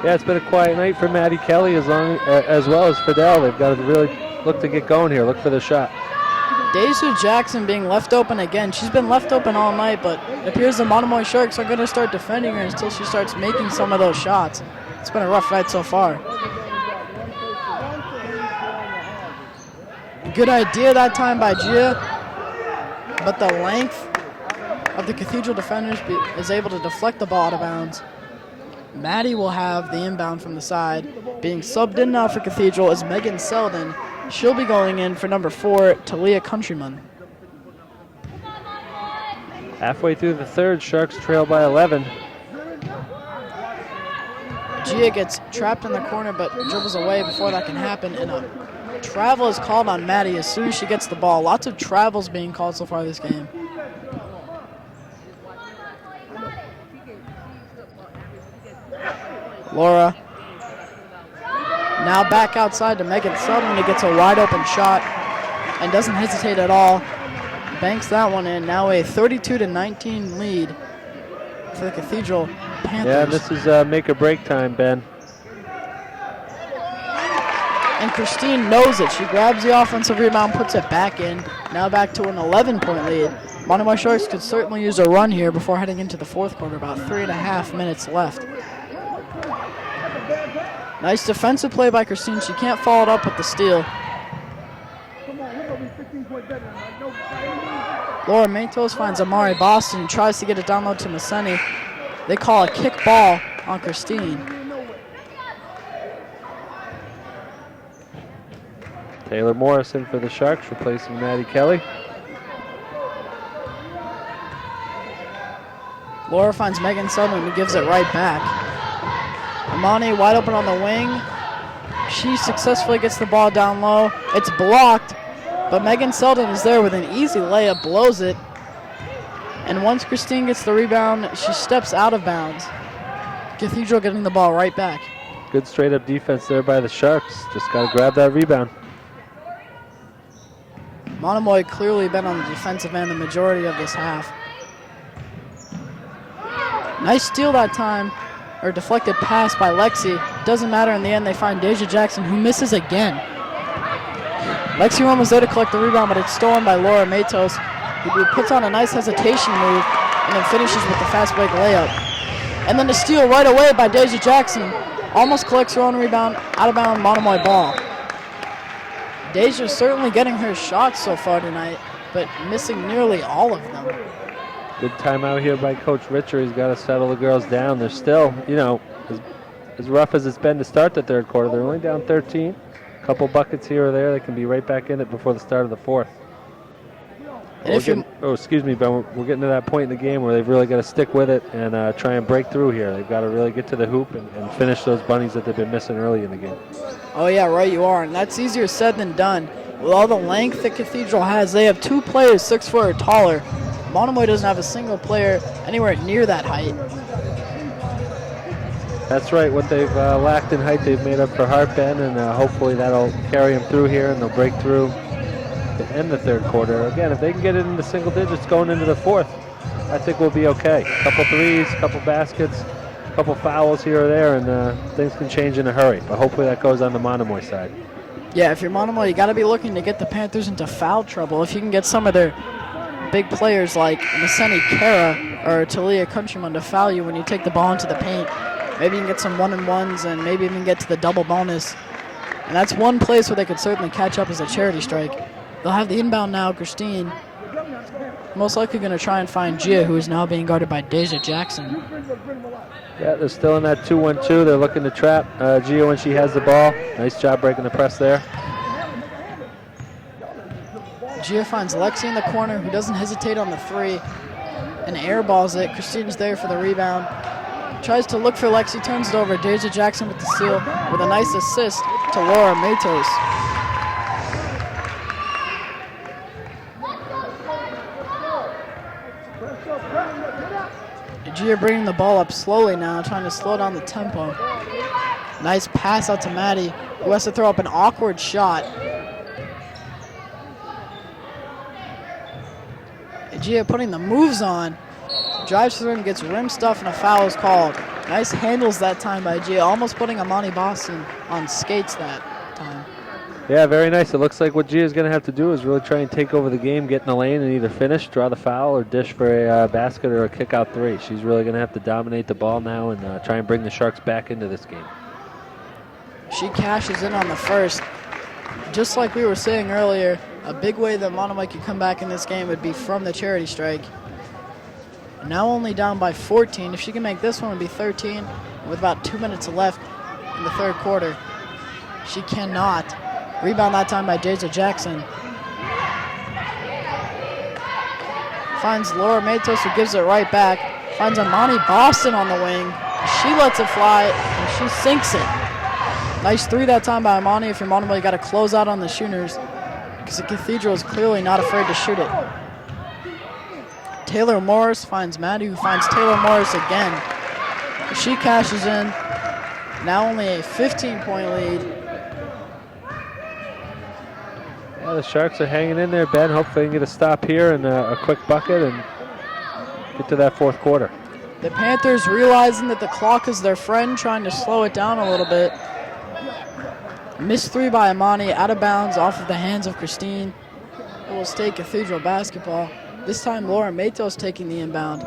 S2: Yeah, it's been a quiet night for Maddie Kelly as well as Fidel. They've got to really look to get going here, look for the shot.
S1: Deja Jackson being left open again. She's been left open all night, but it appears the Monomoy Sharks are going to start defending her until she starts making some of those shots. It's been a rough night so far. Good idea that time by Gia, but the length of the Cathedral defenders is able to deflect the ball out of bounds. Maddie will have the inbound from the side. Being subbed in now for Cathedral is Megan Selden. She'll be going in for number 4, Talia Countryman.
S2: Halfway through the third, Sharks trail by 11.
S1: Gia gets trapped in the corner but dribbles away before that can happen, and a travel is called on Maddie as soon as she gets the ball. Lots of travels being called so far this game. Laura now back outside to Megan Selden, who gets a wide open shot and doesn't hesitate at all. Banks that one in. Now a 32-19 lead for the Cathedral Panthers.
S2: Yeah, this is make or break time, Ben.
S1: And Christine knows it. She grabs the offensive rebound, puts it back in. Now back to an 11-point lead. Monomoy Sharks could certainly use a run here before heading into the fourth quarter. About 3.5 minutes left. Nice defensive play by Christine. She can't follow it up with the steal. Laura Matos finds Amari Boston, tries to get it down low to Maseni. They call a kick ball on Christine.
S2: Taylor Morrison for the Sharks, replacing Maddie Kelly.
S1: Laura finds Megan Selden, who gives it right back. Amani wide open on the wing. She successfully gets the ball down low. It's blocked, but Megan Selden is there with an easy layup, blows it. And once Christine gets the rebound, she steps out of bounds. Cathedral getting the ball right back.
S2: Good straight up defense there by the Sharks. Just got to grab that rebound.
S1: Monomoy clearly been on the defensive end the majority of this half. Nice steal that time, or deflected pass by Lexi. Doesn't matter in the end. They find Deja Jackson, who misses again. Lexi Rome was there to collect the rebound, but it's stolen by Laura Matos, who puts on a nice hesitation move and then finishes with the fast break layup. And then the steal right away by Deja Jackson. Almost collects her own rebound, out of bounds Monomoy ball. Deja's certainly getting her shots so far tonight, but missing nearly all of them.
S2: Good timeout here by Coach Richer. He's got to settle the girls down. They're still, as rough as it's been to start the third quarter. They're only down 13. A couple buckets here or there. They can be right back in it before the start of the fourth.
S1: And
S2: excuse me, Ben. We're getting to that point in the game where they've really got to stick with it and try and break through here. They've got to really get to the hoop and finish those bunnies that they've been missing early in the game.
S1: Oh, yeah, right you are. And that's easier said than done. With all the length that Cathedral has, they have two players 6 foot or taller. Monomoy doesn't have a single player anywhere near that height.
S2: That's right. What they've lacked in height, they've made up for heart, Ben, and hopefully that'll carry them through here, and they'll break through to end the third quarter. Again, if they can get it into single digits going into the fourth, I think we'll be okay. A couple threes, a couple baskets, a couple fouls here or there, and things can change in a hurry. But hopefully that goes on the Monomoy side.
S1: Yeah, if you're Monomoy, you got to be looking to get the Panthers into foul trouble. If you can get some of their big players like Maseni Kara or Talia Countryman to foul you when you take the ball into the paint, maybe you can get some 1-and-1s and maybe even get to the double bonus. And that's one place where they could certainly catch up as a charity strike. They'll have the inbound now, Christine. Most likely going to try and find Gia, who is now being guarded by Deja Jackson.
S2: Yeah, they're still in that 2-1-2. They're looking to trap Gia when she has the ball. Nice job breaking the press there.
S1: Gia finds Lexi in the corner, who doesn't hesitate on the three, and airballs it. Christine's there for the rebound. Tries to look for Lexi, turns it over. Deja Jackson with the steal, with a nice assist to Laura Matos. Gia bringing the ball up slowly now, trying to slow down the tempo. Nice pass out to Maddie, who has to throw up an awkward shot. Gia putting the moves on, drives through and gets rim stuff, and a foul is called. Nice handles that time by Gia, almost putting Amani Boston on skates that time.
S2: Yeah, very nice. It looks like what Gia's going to have to do is really try and take over the game, get in the lane, and either finish, draw the foul, or dish for a basket or a kick-out three. She's really going to have to dominate the ball now and try and bring the Sharks back into this game.
S1: She cashes in on the first. Just like we were saying earlier, a big way that Monomoy could come back in this game would be from the charity strike. Now only down by 14. If she can make this one, it would be 13. With about 2 minutes left in the third quarter. She cannot. Rebound that time by Deja Jackson. Finds Laura Matos, who gives it right back. Finds Amani Boston on the wing. She lets it fly, and she sinks it. Nice three that time by Amani. If you're Monomoy, you got to close out on the shooters, because the Cathedral is clearly not afraid to shoot it. Taylor Morris finds Maddie, who finds Taylor Morris again. She cashes in. Now only a 15-point lead.
S2: Yeah, the Sharks are hanging in there, Ben. Hopefully they can get a stop here and a quick bucket and get to that fourth quarter.
S1: The Panthers realizing that the clock is their friend, trying to slow it down a little bit. Missed three by Amani, out of bounds, off of the hands of Christine. It will stay Cathedral basketball. This time Laura Matos taking the inbound.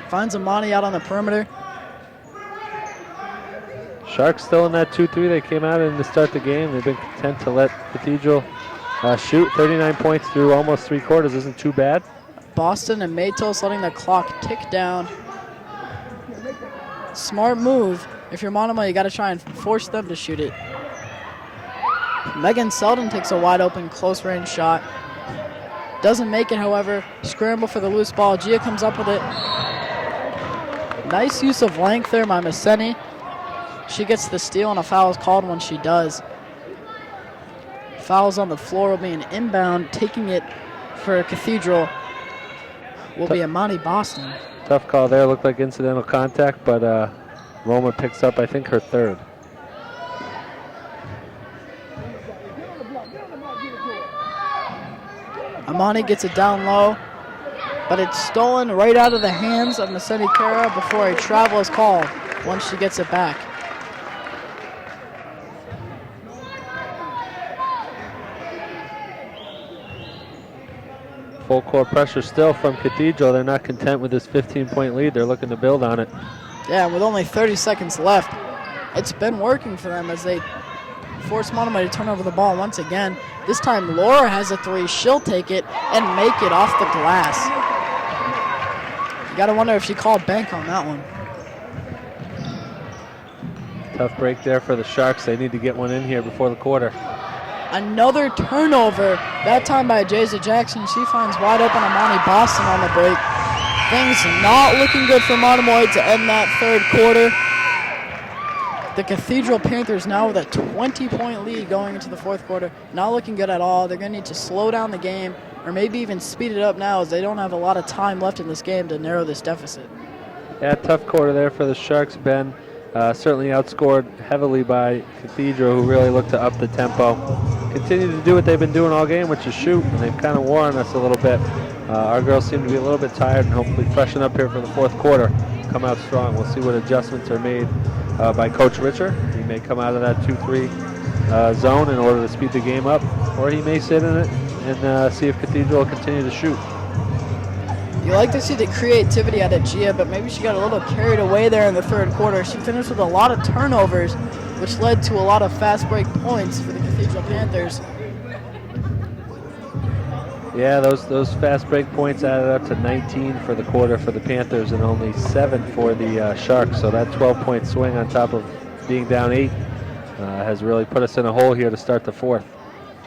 S1: Finds Amani out on the perimeter.
S2: Sharks still in that 2-3 they came out in to start the game. They've been content to let Cathedral shoot. 39 points through almost three quarters isn't too bad.
S1: Boston and Matos letting the clock tick down. Smart move. If you're Monomoy, you got to try and force them to shoot it. Megan Selden takes a wide open close range shot. Doesn't make it, however. Scramble for the loose ball. Gia comes up with it. Nice use of length there by Maseni. She gets the steal, and a foul is called when she does. Fouls on the floor will be an inbound. Taking it for Cathedral will be Amani Boston.
S2: Tough call there. Looked like incidental contact, but Roma picks up, I think, her third.
S1: Amani gets it down low, but it's stolen right out of the hands of Maseni Kara before a travel is called once she gets it back.
S2: Full court pressure still from Cathedral. They're not content with this 15-point lead. They're looking to build on it.
S1: Yeah, with only 30 seconds left, it's been working for them as they force Monomoy to turn over the ball once again. This time Laura has a three. She'll take it and make it off the glass. You got to wonder if she called bank on that one.
S2: Tough break there for the Sharks. They need to get one in here before the quarter.
S1: Another turnover, that time by Deja Jackson. She finds wide open Amani Boston on the break. Things not looking good for Monomoy to end that third quarter. The Cathedral Panthers now with a 20-point lead going into the fourth quarter. Not looking good at all. They're going to need to slow down the game or maybe even speed it up now, as they don't have a lot of time left in this game to narrow this deficit.
S2: Yeah, tough quarter there for the Sharks, Ben. Certainly outscored heavily by Cathedral, who really looked to up the tempo. Continue to do what they've been doing all game, which is shoot, and they've kind of worn us a little bit. Our girls seem to be a little bit tired and hopefully freshen up here for the fourth quarter. Come out strong. We'll see what adjustments are made by Coach Richer. He may come out of that 2-3 zone in order to speed the game up, or he may sit in it and see if Cathedral will continue to shoot.
S1: You like to see the creativity out of Gia, but maybe she got a little carried away there in the third quarter. She finished with a lot of turnovers, which led to a lot of fast break points for the Cathedral Panthers.
S2: Yeah, those fast break points added up to 19 for the quarter for the Panthers and only 7 for the Sharks. So that 12-point swing on top of being down 8 has really put us in a hole here to start the fourth.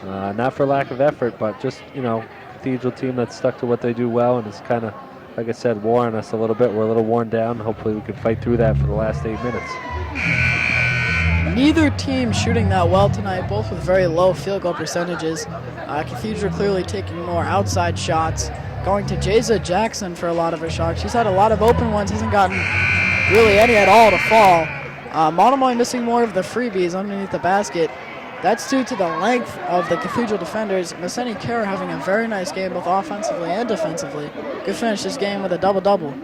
S2: Not for lack of effort, but just, Cathedral team that's stuck to what they do well and is kind of, like I said, worn us a little bit. We're a little worn down. Hopefully we can fight through that for the last 8 minutes.
S1: Neither team shooting that well tonight, both with very low field goal percentages. Cathedral clearly taking more outside shots, going to Jaza Jackson for a lot of her shots. She's had a lot of open ones, hasn't gotten really any at all to fall. Monomoy missing more of the freebies underneath the basket. That's due to the length of the Cathedral defenders. Maseni Kara having a very nice game both offensively and defensively. Could finish this game with a double-double.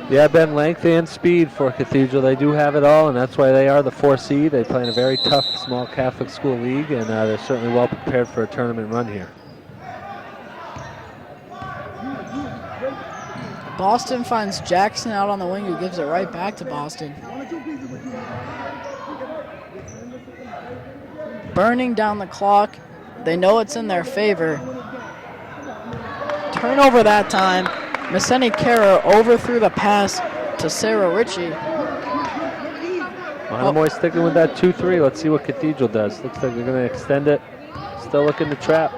S2: Yeah, Ben, length and speed for Cathedral. They do have it all, and that's why they are the 4th seed. They play in a very tough, small Catholic school league, and they're certainly well prepared for a tournament run here.
S1: Boston finds Jackson out on the wing, who gives it right back to Boston. Burning down the clock. They know it's in their favor. Turnover that time. Maseni Kara overthrew the pass to Sarah Ritchie.
S2: Monomoy sticking with that 2-3. Let's see what Cathedral does. Looks like they're going to extend it. Still looking to trap.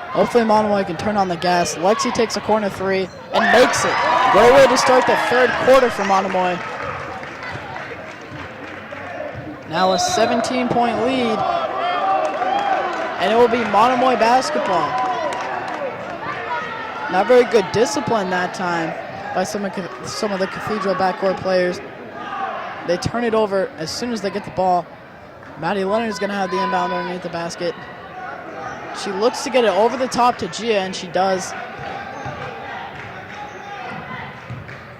S1: Hopefully Monomoy can turn on the gas. Lexi takes a corner 3 and makes it. Great way to start the third quarter for Monomoy. Now a 17-point lead. And it will be Monomoy basketball. Not very good discipline that time by some of the Cathedral backcourt players. They turn it over as soon as they get the ball. Maddie Leonard is going to have the inbound underneath the basket. She looks to get it over the top to Gia, and she does.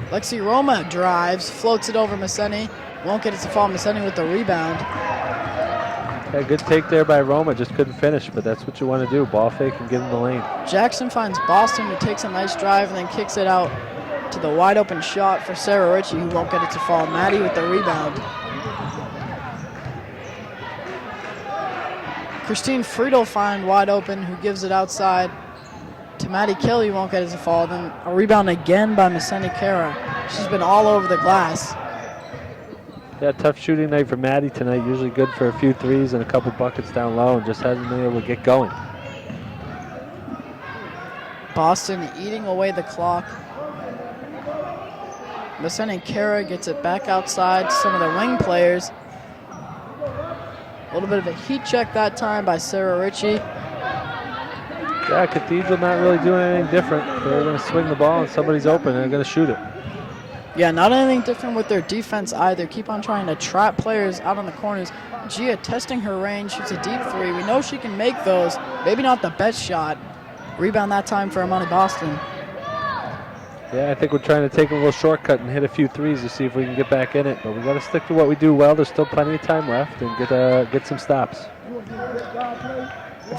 S1: Lexi Roma drives, floats it over Maseni. Won't get it to fall. Maseni with the rebound.
S2: Yeah, good take there by Roma. Just couldn't finish, but that's what you want to do. Ball fake and get in the lane.
S1: Jackson finds Boston, who takes a nice drive and then kicks it out to the wide open shot for Sarah Ritchie, who won't get it to fall. Maddie with the rebound. Christine Friedel find wide open, who gives it outside to Maddie Kelly, who won't get it to fall. Then a rebound again by Maseni Kara. She's been all over the glass.
S2: Yeah, tough shooting night for Maddie tonight. Usually good for a few threes and a couple buckets down low, and just hasn't been able to get going.
S1: Boston eating away the clock. Maseni Kara gets it back outside to some of the wing players. A little bit of a heat check that time by Sarah Ritchie.
S2: Yeah, Cathedral not really doing anything different. They're going to swing the ball and somebody's open and they're going to shoot it.
S1: Yeah, not anything different with their defense either. Keep on trying to trap players out on the corners. Gia testing her range, shoots a deep 3. We know she can make those. Maybe not the best shot. Rebound that time for Amani Boston.
S2: Yeah, I think we're trying to take a little shortcut and hit a few threes to see if we can get back in it. But we got to stick to what we do well. There's still plenty of time left and get some stops.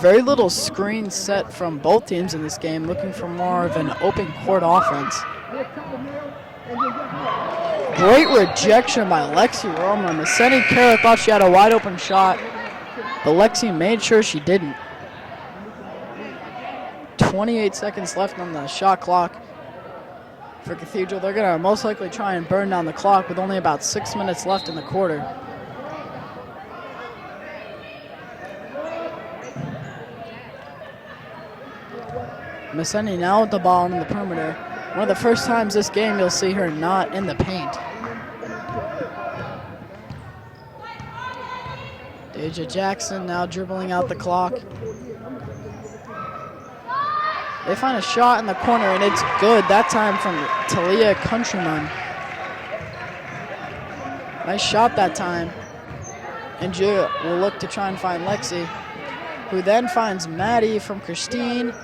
S1: Very little screen set from both teams in this game, looking for more of an open court offense. Great rejection by Lexi Roma. Maseni Kara thought she had a wide open shot, but Lexi made sure she didn't. 28 seconds left on the shot clock for Cathedral. They're going to most likely try and burn down the clock with only about 6 minutes left in the quarter. Maseni now with the ball in the perimeter. One of the first times this game you'll see her not in the paint. Deja Jackson now dribbling out the clock. They find a shot in the corner, and it's good. That time from Talia Countryman. Nice shot that time. And Gia will look to try and find Lexi, who then finds Maddie from Christine.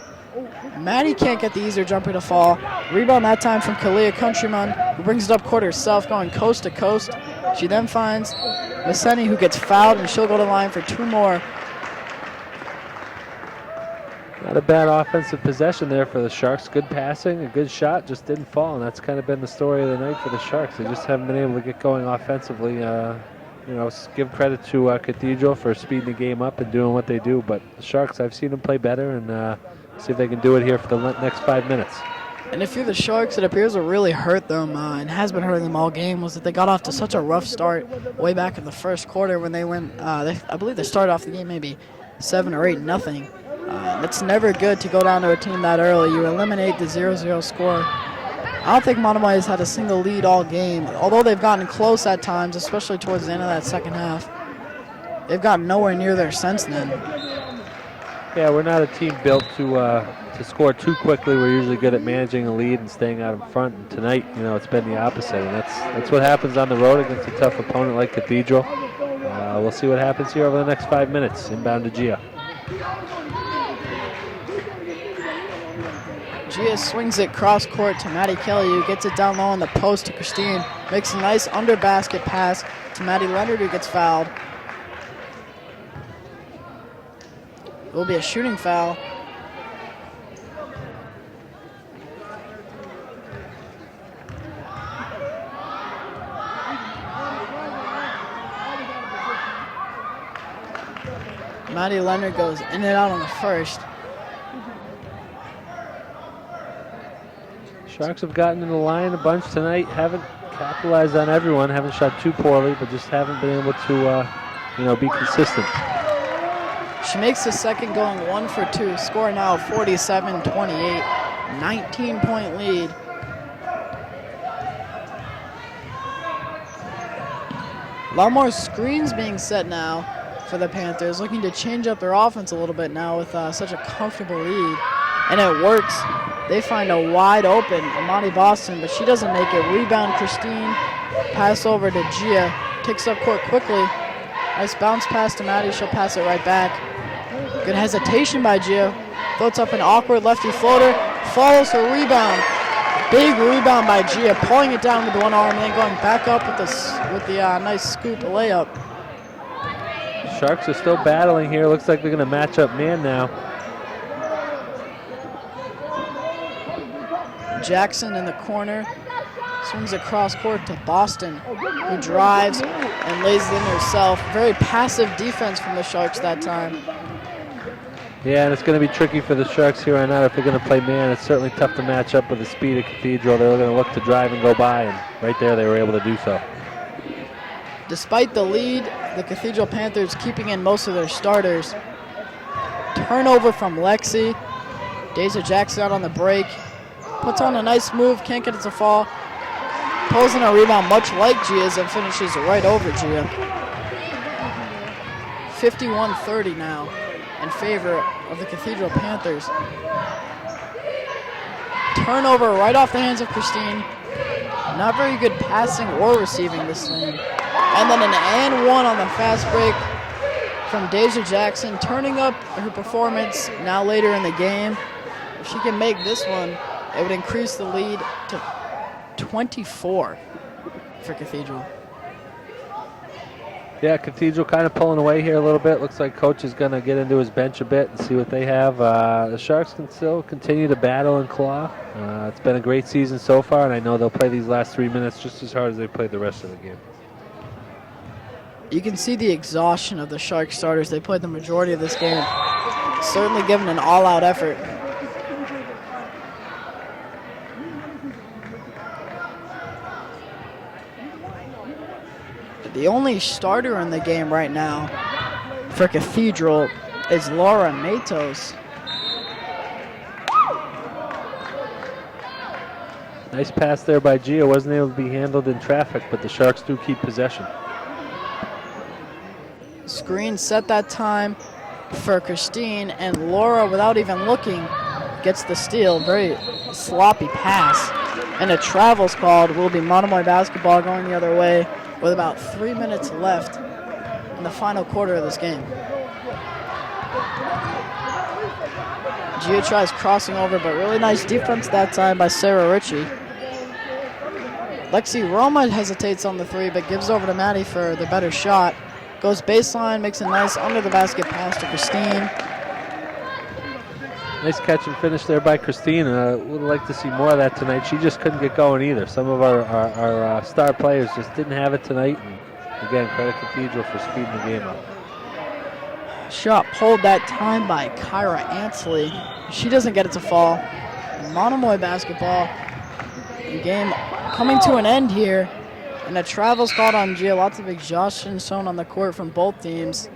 S1: Maddie can't get the easier jumper to fall. Rebound that time from Kalia Countryman, who brings it up court herself, going coast to coast. She then finds Maseni, who gets fouled, and she'll go to the line for 2 more.
S2: Not a bad offensive possession there for the Sharks. Good passing, a good shot, just didn't fall, and that's kind of been the story of the night for the Sharks. They just haven't been able to get going offensively. Give credit to Cathedral for speeding the game up and doing what they do, but the Sharks, I've seen them play better, and see if they can do it here for the next 5 minutes.
S1: And if you're the Sharks, it appears what really hurt them and has been hurting them all game was that they got off to such a rough start way back in the first quarter when they went, I believe they started off the game maybe 7 or 8-0. It's never good to go down to a team that early. You eliminate the 0-0 score. I don't think Monomoy has had a single lead all game, although they've gotten close at times, especially towards the end of that second half. They've gotten nowhere near there since then.
S2: Yeah, we're not a team built to score too quickly. We're usually good at managing a lead and staying out in front. And tonight, it's been the opposite, and that's what happens on the road against a tough opponent like Cathedral. We'll see what happens here over the next 5 minutes. Inbound to Gia.
S1: Gia swings it cross court to Maddie Kelly, who gets it down low on the post to Christine. Makes a nice under basket pass to Maddie Leonard, who gets fouled. It will be a shooting foul. Maddie Leonard goes in and out on the first.
S2: Sharks have gotten in the line a bunch tonight. Haven't capitalized on everyone. Haven't shot too poorly, but just haven't been able to, be consistent.
S1: She makes the second, going 1 for 2. Score now 47-28. 19-point lead. A lot more screens being set now for the Panthers, looking to change up their offense a little bit now with such a comfortable lead. And it works. They find a wide open Amani Boston, but she doesn't make it. Rebound Christine. Pass over to Gia. Takes up court quickly. Nice bounce pass to Maddie. She'll pass it right back. Good hesitation by Gia. Floats up an awkward lefty floater. Follows her rebound. Big rebound by Gia, pulling it down with one arm and then going back up with the nice scoop layup.
S2: Sharks are still battling here. Looks like they're going to match up man now.
S1: Jackson in the corner. Swings across court to Boston, who drives and lays it in herself. Very passive defense from the Sharks that time.
S2: Yeah, and it's going to be tricky for the Sharks here on out if they're going to play man. It's certainly tough to match up with the speed of Cathedral. They're going to look to drive and go by, and right there they were able to do so.
S1: Despite the lead, the Cathedral Panthers keeping in most of their starters. Turnover from Lexi. Deja Jackson out on the break. Puts on a nice move, can't get it to fall. Pulls in a rebound much like Gia's and finishes right over Gia. 51-30 now in favor of the Cathedral Panthers. Turnover right off the hands of Christine. Not very good passing or receiving this thing. And then an and one on the fast break from Deja Jackson, turning up her performance now later in the game. If she can make this one, it would increase the lead to 24 for Cathedral.
S2: Yeah, Cathedral kind of pulling away here a little bit. Looks like Coach is going to get into his bench a bit and see what they have. The Sharks can still continue to battle and claw. It's been a great season so far, and I know they'll play these last 3 minutes just as hard as they played the rest of the game.
S1: You can see the exhaustion of the Sharks starters. They played the majority of this game. Certainly given an all-out effort. The only starter in the game right now for Cathedral is Laura Matos.
S2: Nice pass there by Gia. Wasn't able to be handled in traffic, but the Sharks do keep possession.
S1: Screen set that time for Christine, and Laura, without even looking, gets the steal. Very sloppy pass. And a travel's called. Will be Monomoy basketball going the other way with about 3 minutes left in the final quarter of this game. Gia tries crossing over, but really nice defense that time by Sarah Ritchie. Lexi Roma hesitates on the three, but gives over to Maddie for the better shot. Goes baseline, makes a nice under the basket pass to Christine.
S2: Nice catch and finish there by Christine. Would like to see more of that tonight. She just couldn't get going either. Some of our star players just didn't have it tonight. And again, credit Cathedral for speeding the game up.
S1: Shot pulled that time by Kyra Ansley. She doesn't get it to fall. Monomoy basketball. The game coming to an end here. And a travel's called on Gia. Lots of exhaustion shown on the court from both teams.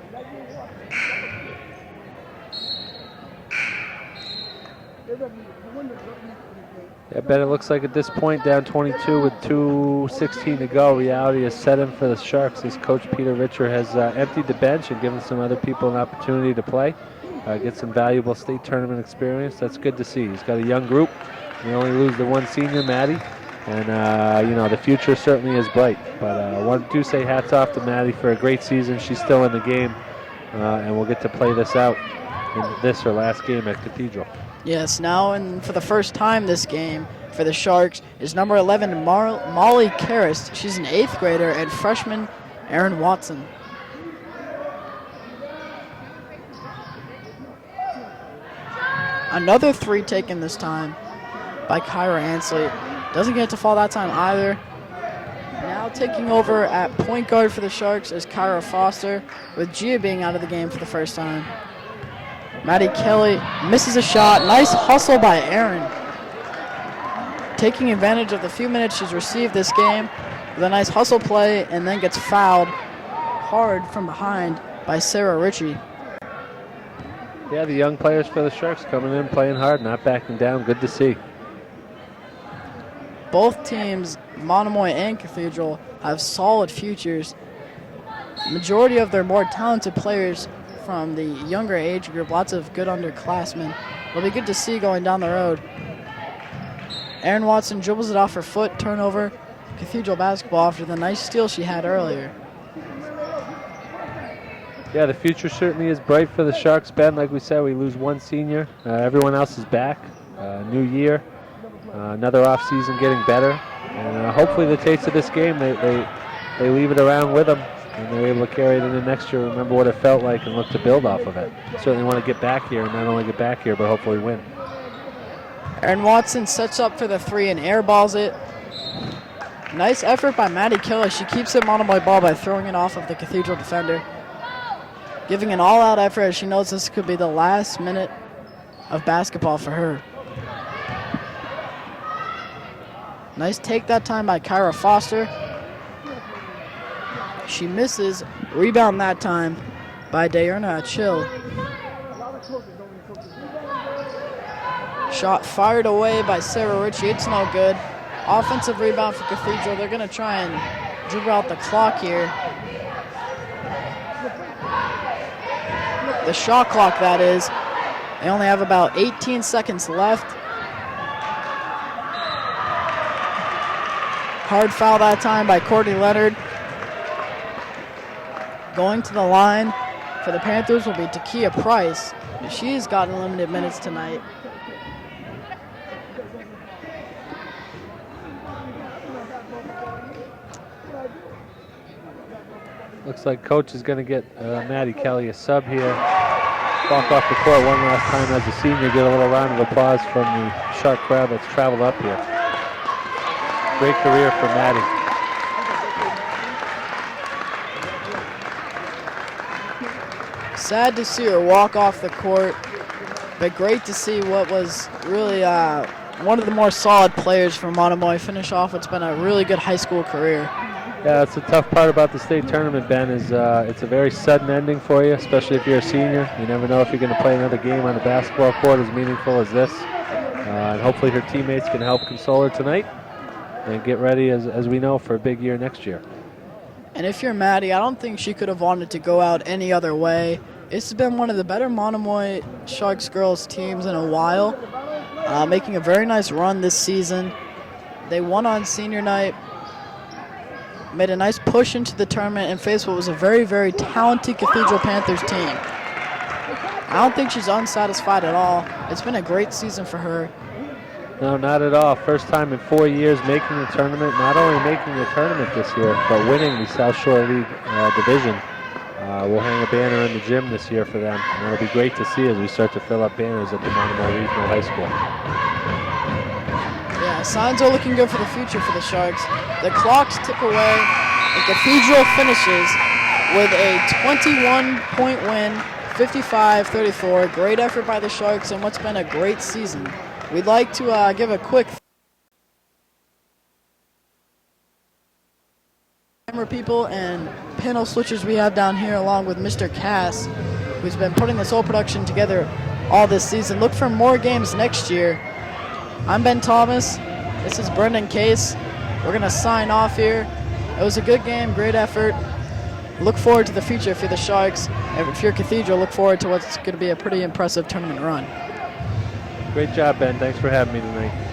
S2: Yeah, Ben, it looks like at this point, down 22 with 2:16 to go. Reality is set in for the Sharks as Coach Peter Richer has emptied the bench and given some other people an opportunity to play, get some valuable state tournament experience. That's good to see. He's got a young group. We only lose the one senior, Maddie, and you know, the future certainly is bright. But I want to say hats off to Maddie for a great season. She's still in the game, and we'll get to play this out in this her last game at Cathedral.
S1: Yes, now and for the first time this game for the Sharks is number 11, Molly Karras. She's an 8th grader, and freshman Aaron Watson. Another 3 taken this time by Kyra Ansley. Doesn't get it to fall that time either. Now taking over at point guard for the Sharks is Kyra Foster, with Gia being out of the game for the first time. Maddie Kelly misses a shot. Nice hustle by Erin. Taking advantage of the few minutes she's received this game with a nice hustle play, and then gets fouled hard from behind by Sarah Ritchie.
S2: Yeah, the young players for the Sharks coming in, playing hard, not backing down. Good to see.
S1: Both teams, Monomoy and Cathedral, have solid futures. Majority of their more talented players from the younger age group, lots of good underclassmen. It'll be good to see going down the road. Erin Watson dribbles it off her foot, turnover. Cathedral basketball after the nice steal she had earlier.
S2: Yeah, the future certainly is bright for the Sharks, Ben. Like we said, we lose one senior. Everyone else is back. New year, another off season getting better. And hopefully the taste of this game, they leave it around with them. And they're able to carry it into next year, remember what it felt like, and look to build off of it. Certainly want to get back here, and not only get back here, but hopefully win.
S1: Erin Watson sets up for the 3 and airballs it. Nice effort by Maddie Kelly. She keeps it Monomoy ball by throwing it off of the Cathedral defender. Giving an all-out effort as she knows this could be the last minute of basketball for her. Nice take that time by Kyra Foster. She misses. Rebound that time by Diurna Chill. Shot fired away by Sarah Ritchie. It's no good. Offensive rebound for Cathedral. They're going to try and dribble out the clock here. The shot clock, that is. They only have about 18 seconds left. Hard foul that time by Courtney Leonard. Going to the line for the Panthers will be Takia Price. She's gotten limited minutes tonight.
S2: Looks like Coach is going to get Maddie Kelly a sub here. Walk off the court one last time as a senior. Get a little round of applause from the Shark crowd that's traveled up here. Great career for Maddie.
S1: Sad to see her walk off the court, but great to see what was really one of the more solid players for Monomoy finish off what's been a really good high school career.
S2: Yeah, it's the tough part about the state tournament, Ben, is it's a very sudden ending for you, especially if you're a senior. You never know if you're going to play another game on a basketball court as meaningful as this. And hopefully her teammates can help console her tonight and get ready, as we know, for a big year next year.
S1: And if you're Maddie, I don't think she could have wanted to go out any other way. It's been one of the better Monomoy Sharks girls teams in a while, making a very nice run this season. They won on senior night, made a nice push into the tournament, and faced what was a very, very talented Cathedral Panthers team. I don't think she's unsatisfied at all. It's been a great season for her.
S2: No, not at all. First time in 4 years making the tournament. Not only making the tournament this year, but winning the South Shore League division. We'll hang a banner in the gym this year for them. And it'll be great to see as we start to fill up banners at the Monomoy Regional High School.
S1: Yeah, signs are looking good for the future for the Sharks. The clocks tick away, and Cathedral finishes with a 21-point win, 55-34. Great effort by the Sharks in what's been a great season. We'd like to give a quick camera people and panel switchers we have down here, along with Mr. Cass, who's been putting this whole production together all this season. Look for more games next year. I'm Ben Thomas. This is Brendan Case. We're going to sign off here. It was a good game, great effort. Look forward to the future if you're the Sharks. And if you're Cathedral, look forward to what's going to be a pretty impressive tournament run.
S2: Great job, Ben. Thanks for having me tonight.